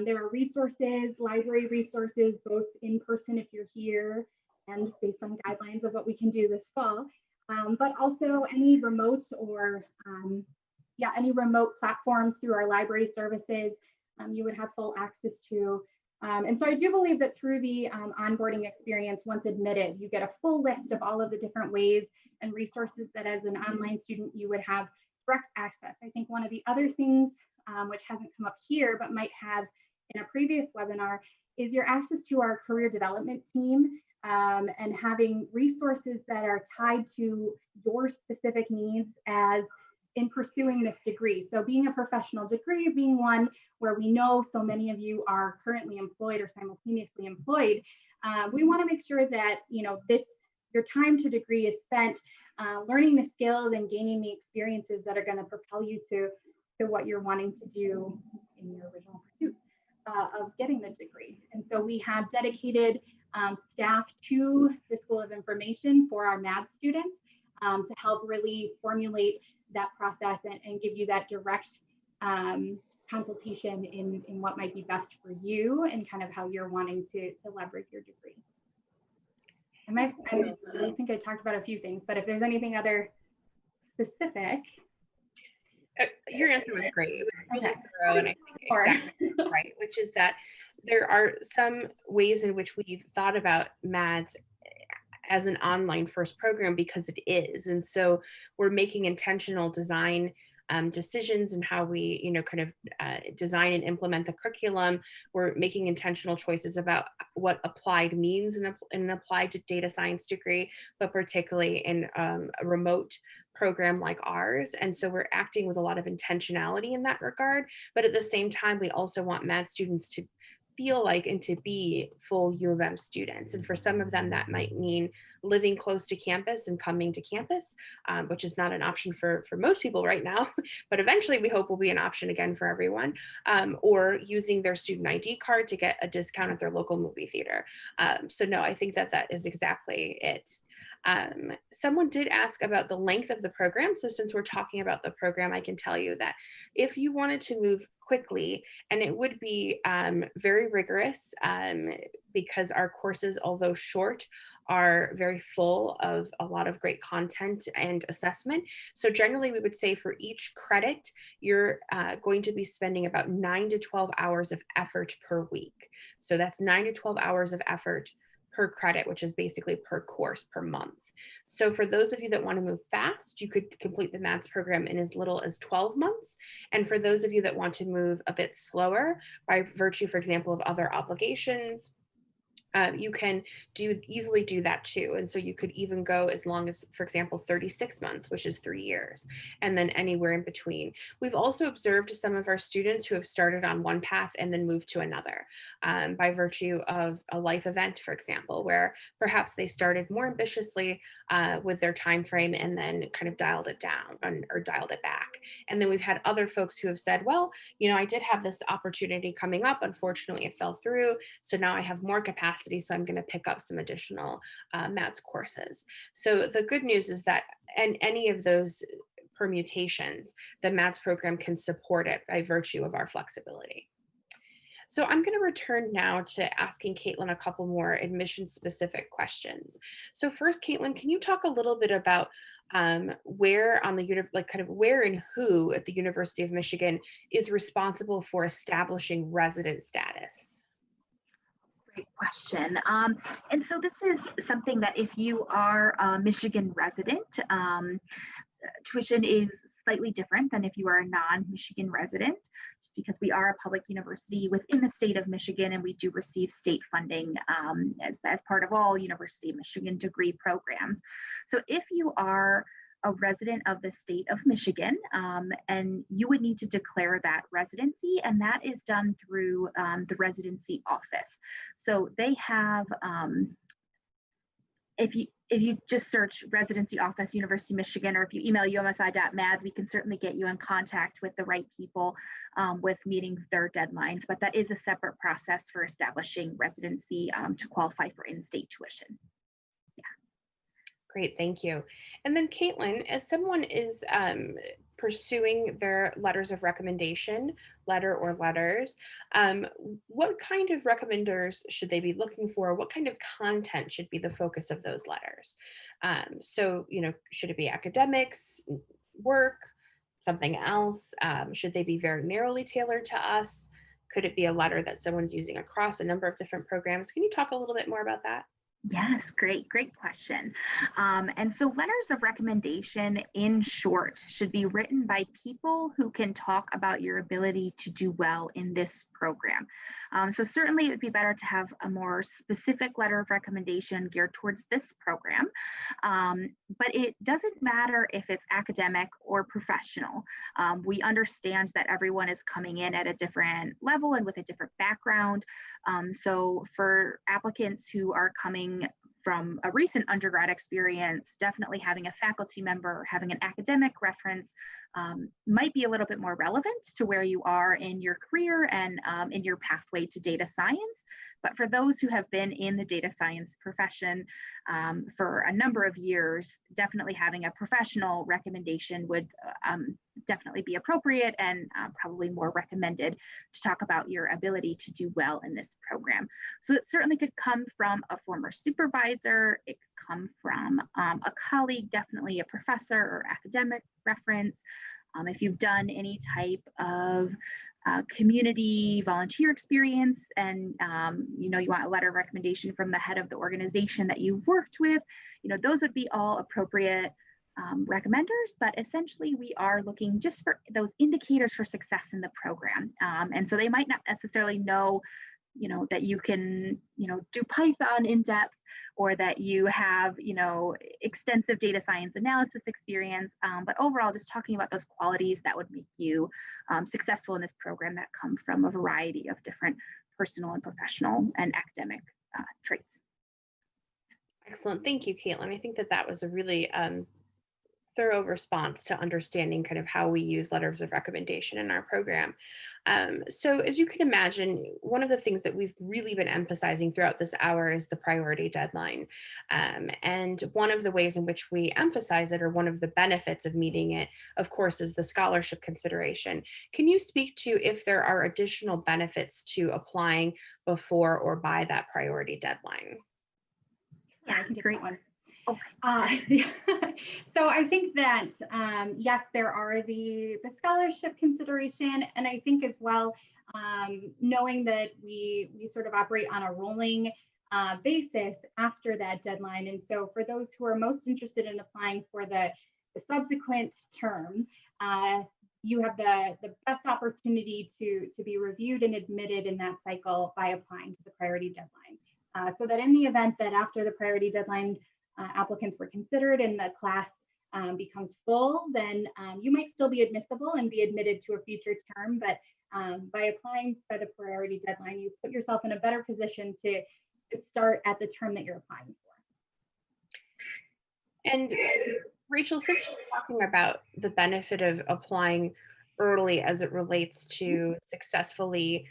Speaker 9: There are resources, library resources, both in person if you're here and based on guidelines of what we can do this fall, but also any remote or any remote platforms through our library services you would have full access to. And so I do believe that through the onboarding experience, once admitted, you get a full list of all of the different ways and resources that as an online student you would have direct access. I think one of the other things which hasn't come up here but might have in a previous webinar is your access to our career development team and having resources that are tied to your specific needs as in pursuing this degree. So being a professional degree, being one where we know so many of you are currently employed or simultaneously employed, we want to make sure that your time to degree is spent learning the skills and gaining the experiences that are going to propel you to what you're wanting to do in your original pursuit of getting the degree. And so we have dedicated staff to the School of Information for our MAD students to help really formulate that process and give you that direct consultation in what might be best for you and kind of how you're wanting to leverage your degree. I really think I talked about a few things, but if there's anything other specific.
Speaker 7: Your answer was great. It was really thorough, and I think exactly right, which is that there are some ways in which we've thought about MADS as an online first program because it is. And so we're making intentional design decisions and how we, design and implement the curriculum. We're making intentional choices about what applied means in an applied to data science degree, but particularly in a remote program like ours. And so we're acting with a lot of intentionality in that regard. But at the same time, we also want MAD students to feel like and to be full U of M students. And for some of them, that might mean living close to campus and coming to campus, which is not an option for most people right now, but eventually we hope will be an option again for everyone, or using their student ID card to get a discount at their local movie theater. So no, I think that is exactly it. Someone did ask about the length of the program. So since we're talking about the program, I can tell you that if you wanted to move quickly, and it would be very rigorous because our courses, although short, are very full of a lot of great content and assessment. So generally we would say for each credit, you're going to be spending about 9 to 12 hours of effort per week. So that's 9 to 12 hours of effort per credit, which is basically per course per month. So for those of you that want to move fast, you could complete the MADS program in as little as 12 months. And for those of you that want to move a bit slower by virtue, for example, of other obligations, you can easily do that too. And so you could even go as long as, for example, 36 months, which is 3 years, and then anywhere in between. We've also observed some of our students who have started on one path and then moved to another by virtue of a life event, for example, where perhaps they started more ambitiously with their time frame and then kind of dialed it down or dialed it back. And then we've had other folks who have said, well, I did have this opportunity coming up. Unfortunately, it fell through. So now I have more capacity. So I'm going to pick up some additional MADS courses. So the good news is that in any of those permutations, the MADS program can support it by virtue of our flexibility. So I'm going to return now to asking Caitlin a couple more admission-specific questions. So first, Caitlin, can you talk a little bit about where on the where and who at the University of Michigan is responsible for establishing resident status?
Speaker 8: Great question. And so this is something that if you are a Michigan resident, tuition is slightly different than if you are a non-Michigan resident, just because we are a public university within the state of Michigan, and we do receive state funding as part of all University of Michigan degree programs. So if you are a resident of the state of Michigan, and you would need to declare that residency, and that is done through the residency office. So they have, if you just search residency office, University of Michigan, or if you email umsi.mads, we can certainly get you in contact with the right people with meeting their deadlines, but that is a separate process for establishing residency to qualify for in-state tuition.
Speaker 7: Great, thank you. And then Caitlin, as someone is pursuing their letters of recommendation, letter or letters, what kind of recommenders should they be looking for? What kind of content should be the focus of those letters? So, should it be academics, work, something else? Should they be very narrowly tailored to us? Could it be a letter that someone's using across a number of different programs? Can you talk a little bit more about that?
Speaker 8: Yes, great question. And so letters of recommendation, in short, should be written by people who can talk about your ability to do well in this program. So certainly it would be better to have a more specific letter of recommendation geared towards this program. But it doesn't matter if it's academic or professional. We understand that everyone is coming in at a different level and with a different background. So for applicants who are coming from a recent undergrad experience, definitely having a faculty member, having an academic reference might be a little bit more relevant to where you are in your career and in your pathway to data science. But for those who have been in the data science profession for a number of years, definitely having a professional recommendation would definitely be appropriate and probably more recommended to talk about your ability to do well in this program. So it certainly could come from a former supervisor, it could come from a colleague, definitely a professor or academic reference. If you've done any type of community volunteer experience and you want a letter of recommendation from the head of the organization that you've worked with, those would be all appropriate recommenders, but essentially we are looking just for those indicators for success in the program. And so they might not necessarily know that you can, do Python in depth, or that you have, extensive data science analysis experience, but overall just talking about those qualities that would make you successful in this program that come from a variety of different personal and professional and academic traits.
Speaker 7: Excellent, thank you, Caitlin. I think that was a really thorough response to understanding kind of how we use letters of recommendation in our program. So as you can imagine, one of the things that we've really been emphasizing throughout this hour is the priority deadline. And one of the ways in which we emphasize it, or one of the benefits of meeting it, of course, is the scholarship consideration. Can you speak to if there are additional benefits to applying before or by that priority deadline?
Speaker 9: Yeah, I can take that one.
Speaker 8: Okay.
Speaker 9: So I think that, yes, there are the scholarship consideration. And I think as well, knowing that we sort of operate on a rolling basis after that deadline. And so for those who are most interested in applying for the subsequent term, you have the best opportunity to be reviewed and admitted in that cycle by applying to the priority deadline. So that in the event that after the priority deadline, applicants were considered and the class becomes full, then you might still be admissible and be admitted to a future term. But by applying by the priority deadline, you put yourself in a better position to start at the term that you're applying for.
Speaker 7: And Rachel, since you're talking about the benefit of applying early as it relates to successfully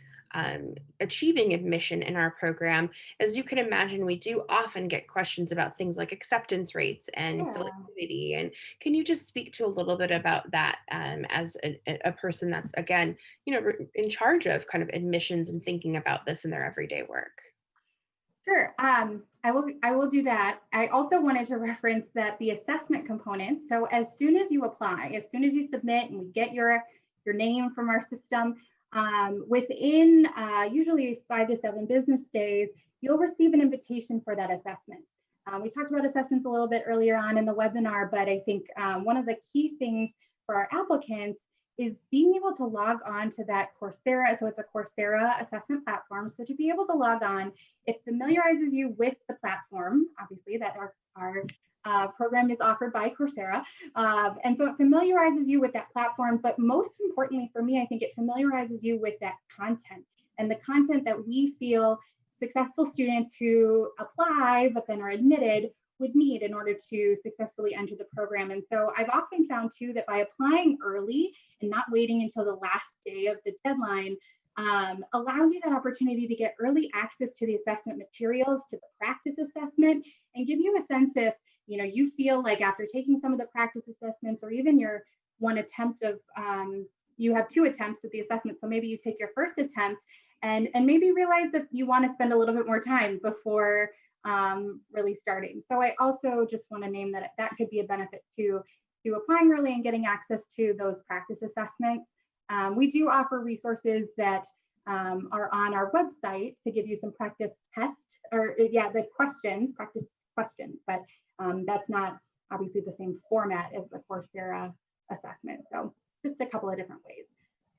Speaker 7: achieving admission in our program, as you can imagine, we do often get questions about things like acceptance rates and selectivity. And can you just speak to a little bit about that as a person that's, again, in charge of kind of admissions and thinking about this in their everyday work?
Speaker 9: Sure, I will do that. I also wanted to reference that the assessment component. So as soon as you apply, as soon as you submit and we get your name from our system, within usually 5 to 7 business days, you'll receive an invitation for that assessment. We talked about assessments a little bit earlier on in the webinar, but I think one of the key things for our applicants is being able to log on to that Coursera. So it's a Coursera assessment platform. So to be able to log on, it familiarizes you with the platform, obviously that our program is offered by Coursera. And so it familiarizes you with that platform, but most importantly for me, I think it familiarizes you with that content and the content that we feel successful students who apply but then are admitted would need in order to successfully enter the program. And so I've often found too that by applying early and not waiting until the last day of the deadline allows you that opportunity to get early access to the assessment materials, to the practice assessment, and give you a sense if you feel like after taking some of the practice assessments or even your one attempt of, you have 2 attempts at the assessment. So maybe you take your first attempt and maybe realize that you want to spend a little bit more time before really starting. So I also just want to name that that could be a benefit to applying early and getting access to those practice assessments. We do offer resources that are on our website to give you some practice tests the practice questions, but that's not obviously the same format as the Coursera assessment. So just a couple of different ways.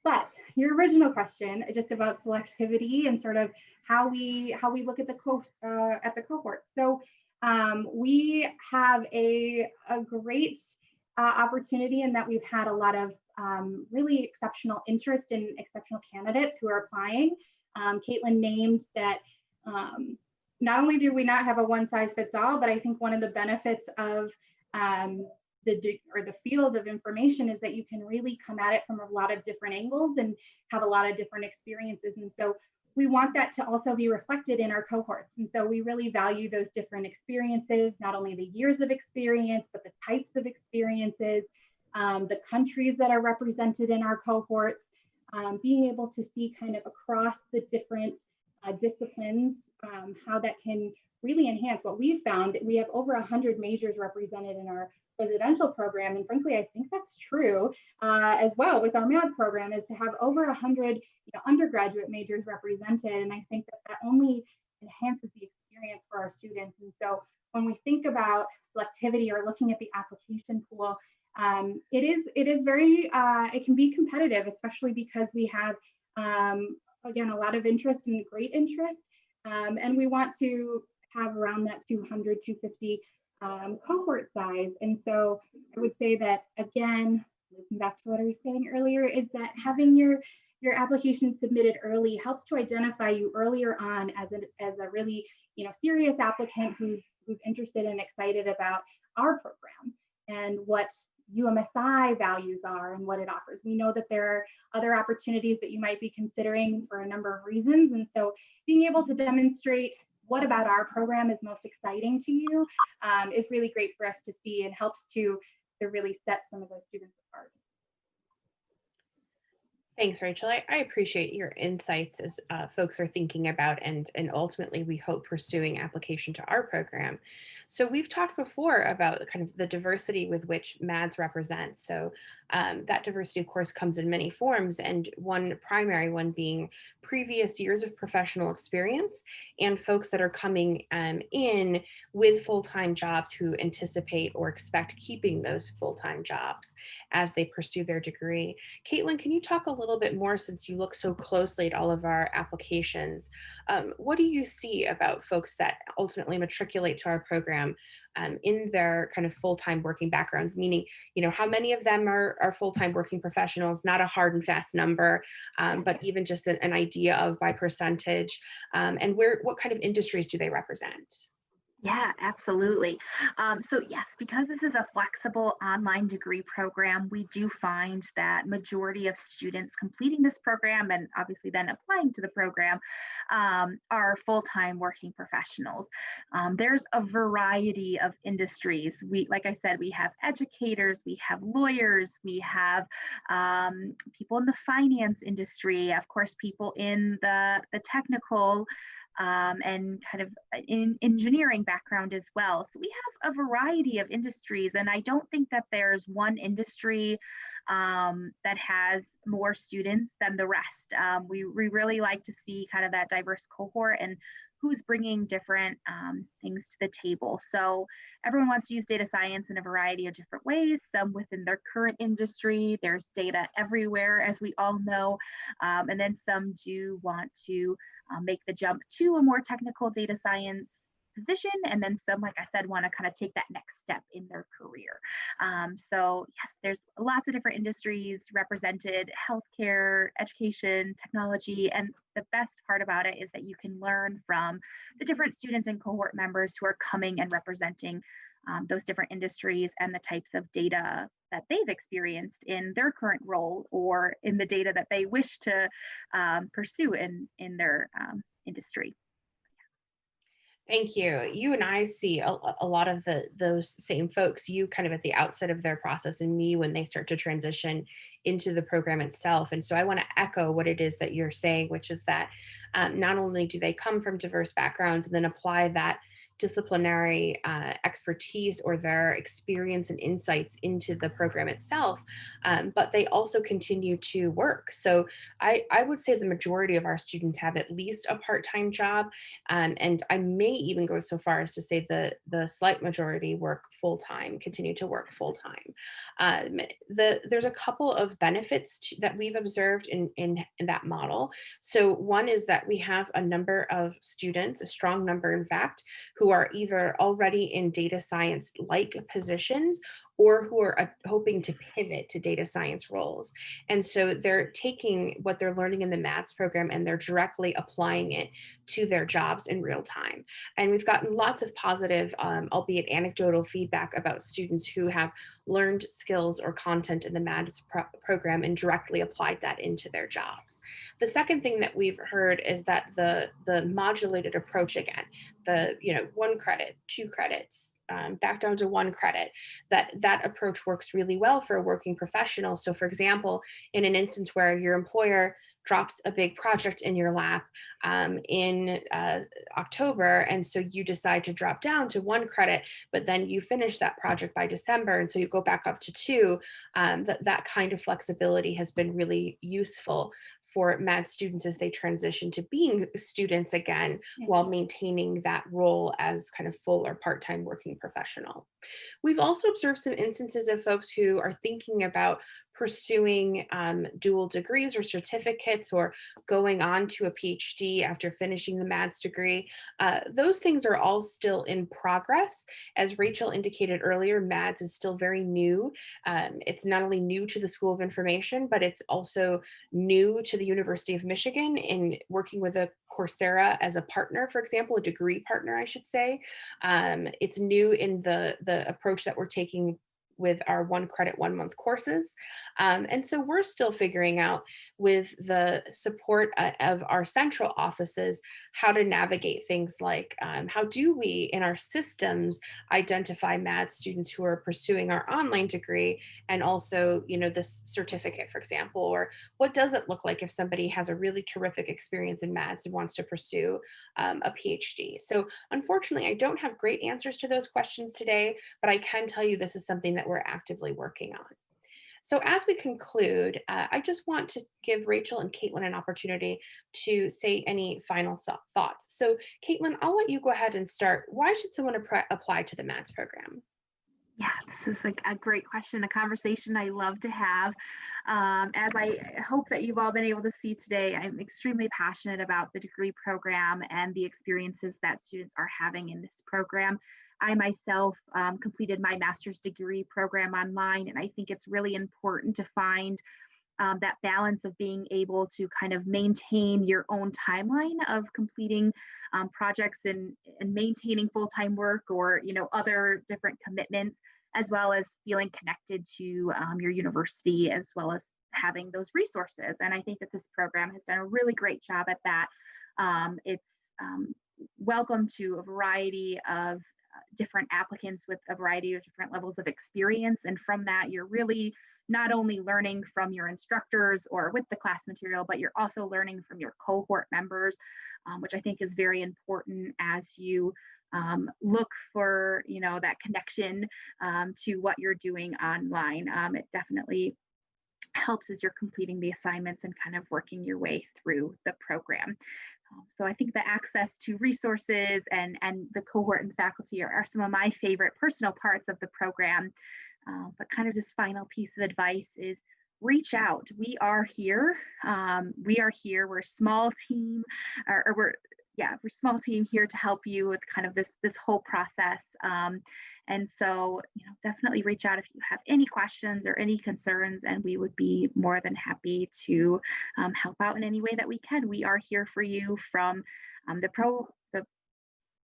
Speaker 9: But your original question, just about selectivity and sort of how we look at the cohort. So we have a great opportunity in that we've had a lot of really exceptional interest in exceptional candidates who are applying. Caitlin named that not only do we not have a one-size-fits-all, but I think one of the benefits of the field of information is that you can really come at it from a lot of different angles and have a lot of different experiences. And so we want that to also be reflected in our cohorts. And so we really value those different experiences, not only the years of experience, but the types of experiences, the countries that are represented in our cohorts, being able to see kind of across the different disciplines, how that can really enhance what we've found. We have over 100 majors represented in our residential program. And frankly, I think that's true as well with our math program, is to have over 100 undergraduate majors represented. And I think that only enhances the experience for our students. And so when we think about selectivity or looking at the application pool, it is very, it can be competitive, especially because we have, again, a lot of interest and great interest. And we want to have around that 200, 250 cohort size. And so I would say that, again, looking back to what I was saying earlier, is that having your application submitted early helps to identify you earlier on as a really serious applicant who's interested and excited about our program and what UMSI values are and what it offers. We know that there are other opportunities that you might be considering for a number of reasons. And so being able to demonstrate what about our program is most exciting to you is really great for us to see, and helps to really set some of those students apart.
Speaker 7: Thanks, Rachel. I appreciate your insights as folks are thinking about and ultimately we hope pursuing application to our program. So we've talked before about kind of the diversity with which MADS represents. So that diversity, of course, comes in many forms, and one primary one being previous years of professional experience and folks that are coming in with full-time jobs who anticipate or expect keeping those full-time jobs as they pursue their degree. Caitlin, can you talk a little bit more, since you look so closely at all of our applications? What do you see about folks that ultimately matriculate to our program in their kind of full-time working backgrounds? Meaning, how many of them are full-time working professionals? Not a hard and fast number, but even just an idea of by percentage, and what kind of industries do they represent?
Speaker 8: Yeah, absolutely. So yes, because this is a flexible online degree program, we do find that majority of students completing this program and obviously then applying to the program are full-time working professionals. There's a variety of industries. Like I said, we have educators, we have lawyers, we have people in the finance industry, of course, people in the technical and kind of in engineering background as well. So we have a variety of industries, and I don't think that there's one industry that has more students than the rest. We really like to see kind of that diverse cohort, and who's bringing different things to the table. So everyone wants to use data science in a variety of different ways, some within their current industry. There's data everywhere, as we all know. And then some do want to make the jump to a more technical data science position. And then some, like I said, want to kind of take that next step in their career. So yes, there's lots of different industries represented: healthcare, education, technology. And the best part about it is that you can learn from the different students and cohort members who are coming and representing those different industries and the types of data that they've experienced in their current role or in the data that they wish to pursue in their industry.
Speaker 7: Thank you. You and I see a lot of those same folks, you kind of at the outset of their process, and me when they start to transition into the program itself. And so I want to echo what it is that you're saying, which is that not only do they come from diverse backgrounds and then apply that disciplinary expertise or their experience and insights into the program itself, but they also continue to work. So I would say the majority of our students have at least a part-time job, and I may even go so far as to say the slight majority work full-time, continue to work full-time. There's a couple of benefits that we've observed in that model. So one is that we have a number of students, a strong number in fact, who are either already in data science like positions or who are hoping to pivot to data science roles. And so they're taking what they're learning in the maths program and they're directly applying it to their jobs in real time. And we've gotten lots of positive, albeit anecdotal feedback about students who have learned skills or content in the maths program and directly applied that into their jobs. The second thing that we've heard is that the modulated approach, again, the 1 credit, 2 credits, back down to 1 credit, that approach works really well for a working professional. So for example, in an instance where your employer drops a big project in your lap in October, and so you decide to drop down to 1 credit, but then you finish that project by December, and so you go back up to 2, that kind of flexibility has been really useful for math students as they transition to being students again, while maintaining that role as kind of full or part-time working professional. We've also observed some instances of folks who are thinking about pursuing dual degrees or certificates or going on to a PhD after finishing the maths degree. Those things are all still in progress. As Rachel indicated earlier, maths is still very new. It's not only new to the School of Information, but it's also new to the University of Michigan in working with a Coursera as a partner, for example, a degree partner, I should say. It's new in the approach that we're taking with our 1 credit, 1 month courses. And so we're still figuring out, with the support of our central offices, how to navigate things like how do we in our systems identify math students who are pursuing our online degree and also, this certificate, for example, or what does it look like if somebody has a really terrific experience in maths and wants to pursue a PhD. So unfortunately, I don't have great answers to those questions today, but I can tell you this is something that we're actively working on. So as we conclude, I just want to give Rachel and Caitlin an opportunity to say any final thoughts. So Caitlin, I'll let you go ahead and start. Why should someone apply to the maths program?
Speaker 8: Yeah, this is a great question, a conversation I love to have. As I hope that you've all been able to see today, I'm extremely passionate about the degree program and the experiences that students are having in this program. I myself completed my master's degree program online, and I think it's really important to find that balance of being able to kind of maintain your own timeline of completing projects and maintaining full-time work or other different commitments, as well as feeling connected to your university, as well as having those resources. And I think that this program has done a really great job at that. It's welcome to a variety of different applicants with a variety of different levels of experience. And from that, you're really not only learning from your instructors or with the class material, but you're also learning from your cohort members, which I think is very important as you look for, that connection to what you're doing online. It definitely helps as you're completing the assignments and kind of working your way through the program. So I think the access to resources and the cohort and faculty are some of my favorite personal parts of the program. But kind of just final piece of advice is reach out. We are here. We're a small team, or we're a small team here to help you with kind of this whole process. And so, definitely reach out if you have any questions or any concerns, and we would be more than happy to help out in any way that we can. We are here for you from the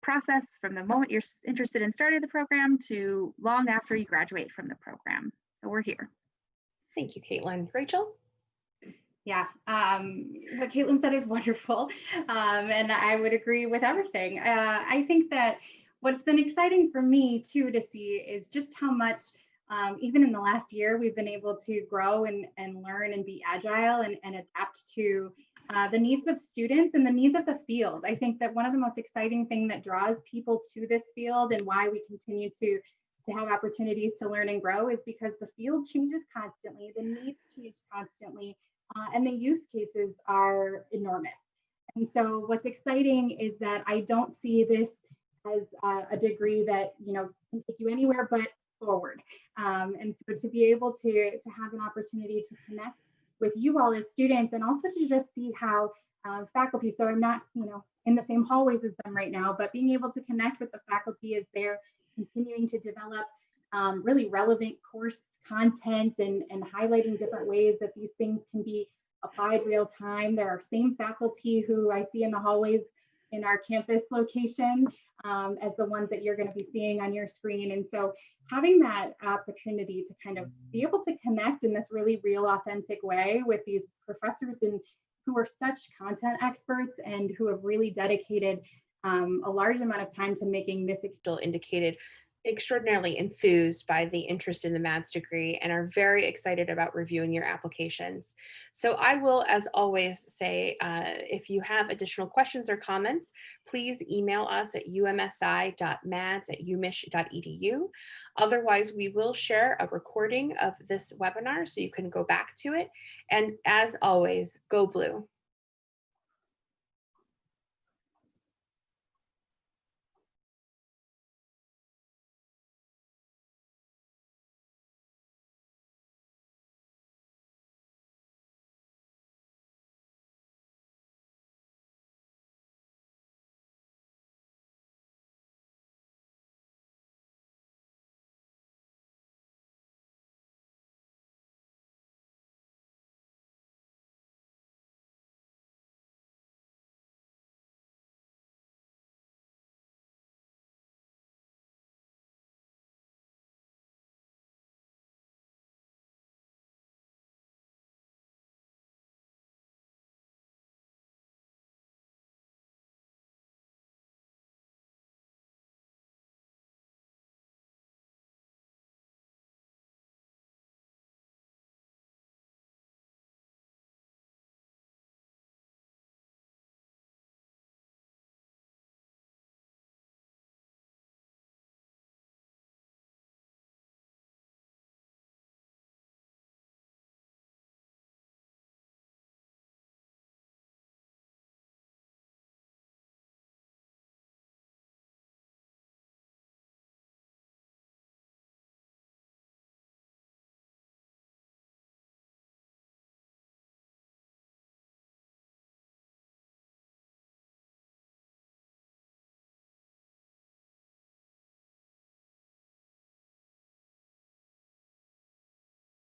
Speaker 8: process, from the moment you're interested in starting the program to long after you graduate from the program. So we're here.
Speaker 7: Thank you, Caitlin. Rachel?
Speaker 9: Yeah, what Caitlin said is wonderful, and I would agree with everything. I think that what's been exciting for me too to see is just how much, even in the last year, we've been able to grow and learn and be agile and adapt to the needs of students and the needs of the field. I think that one of the most exciting things that draws people to this field and why we continue to have opportunities to learn and grow is because the field changes constantly, the needs change constantly, and the use cases are enormous. And so what's exciting is that I don't see this as a degree that can take you anywhere but forward. And so to be able to have an opportunity to connect with you all as students, and also to just see how faculty, so I'm not in the same hallways as them right now, but being able to connect with the faculty as they're continuing to develop really relevant course content and highlighting different ways that these things can be applied real time. There are same faculty who I see in the hallways in our campus location as the ones that you're going to be seeing on your screen. And so having that opportunity to kind of be able to connect in this really real, authentic way with these professors who are such content experts and who have really dedicated a large amount of time to making this
Speaker 7: Still indicated extraordinarily enthused by the interest in the maths degree and are very excited about reviewing your applications. So I will, as always, say if you have additional questions or comments, please email us at umsi.mads@umich.edu. Otherwise, we will share a recording of this webinar so you can go back to it. And as always, go blue.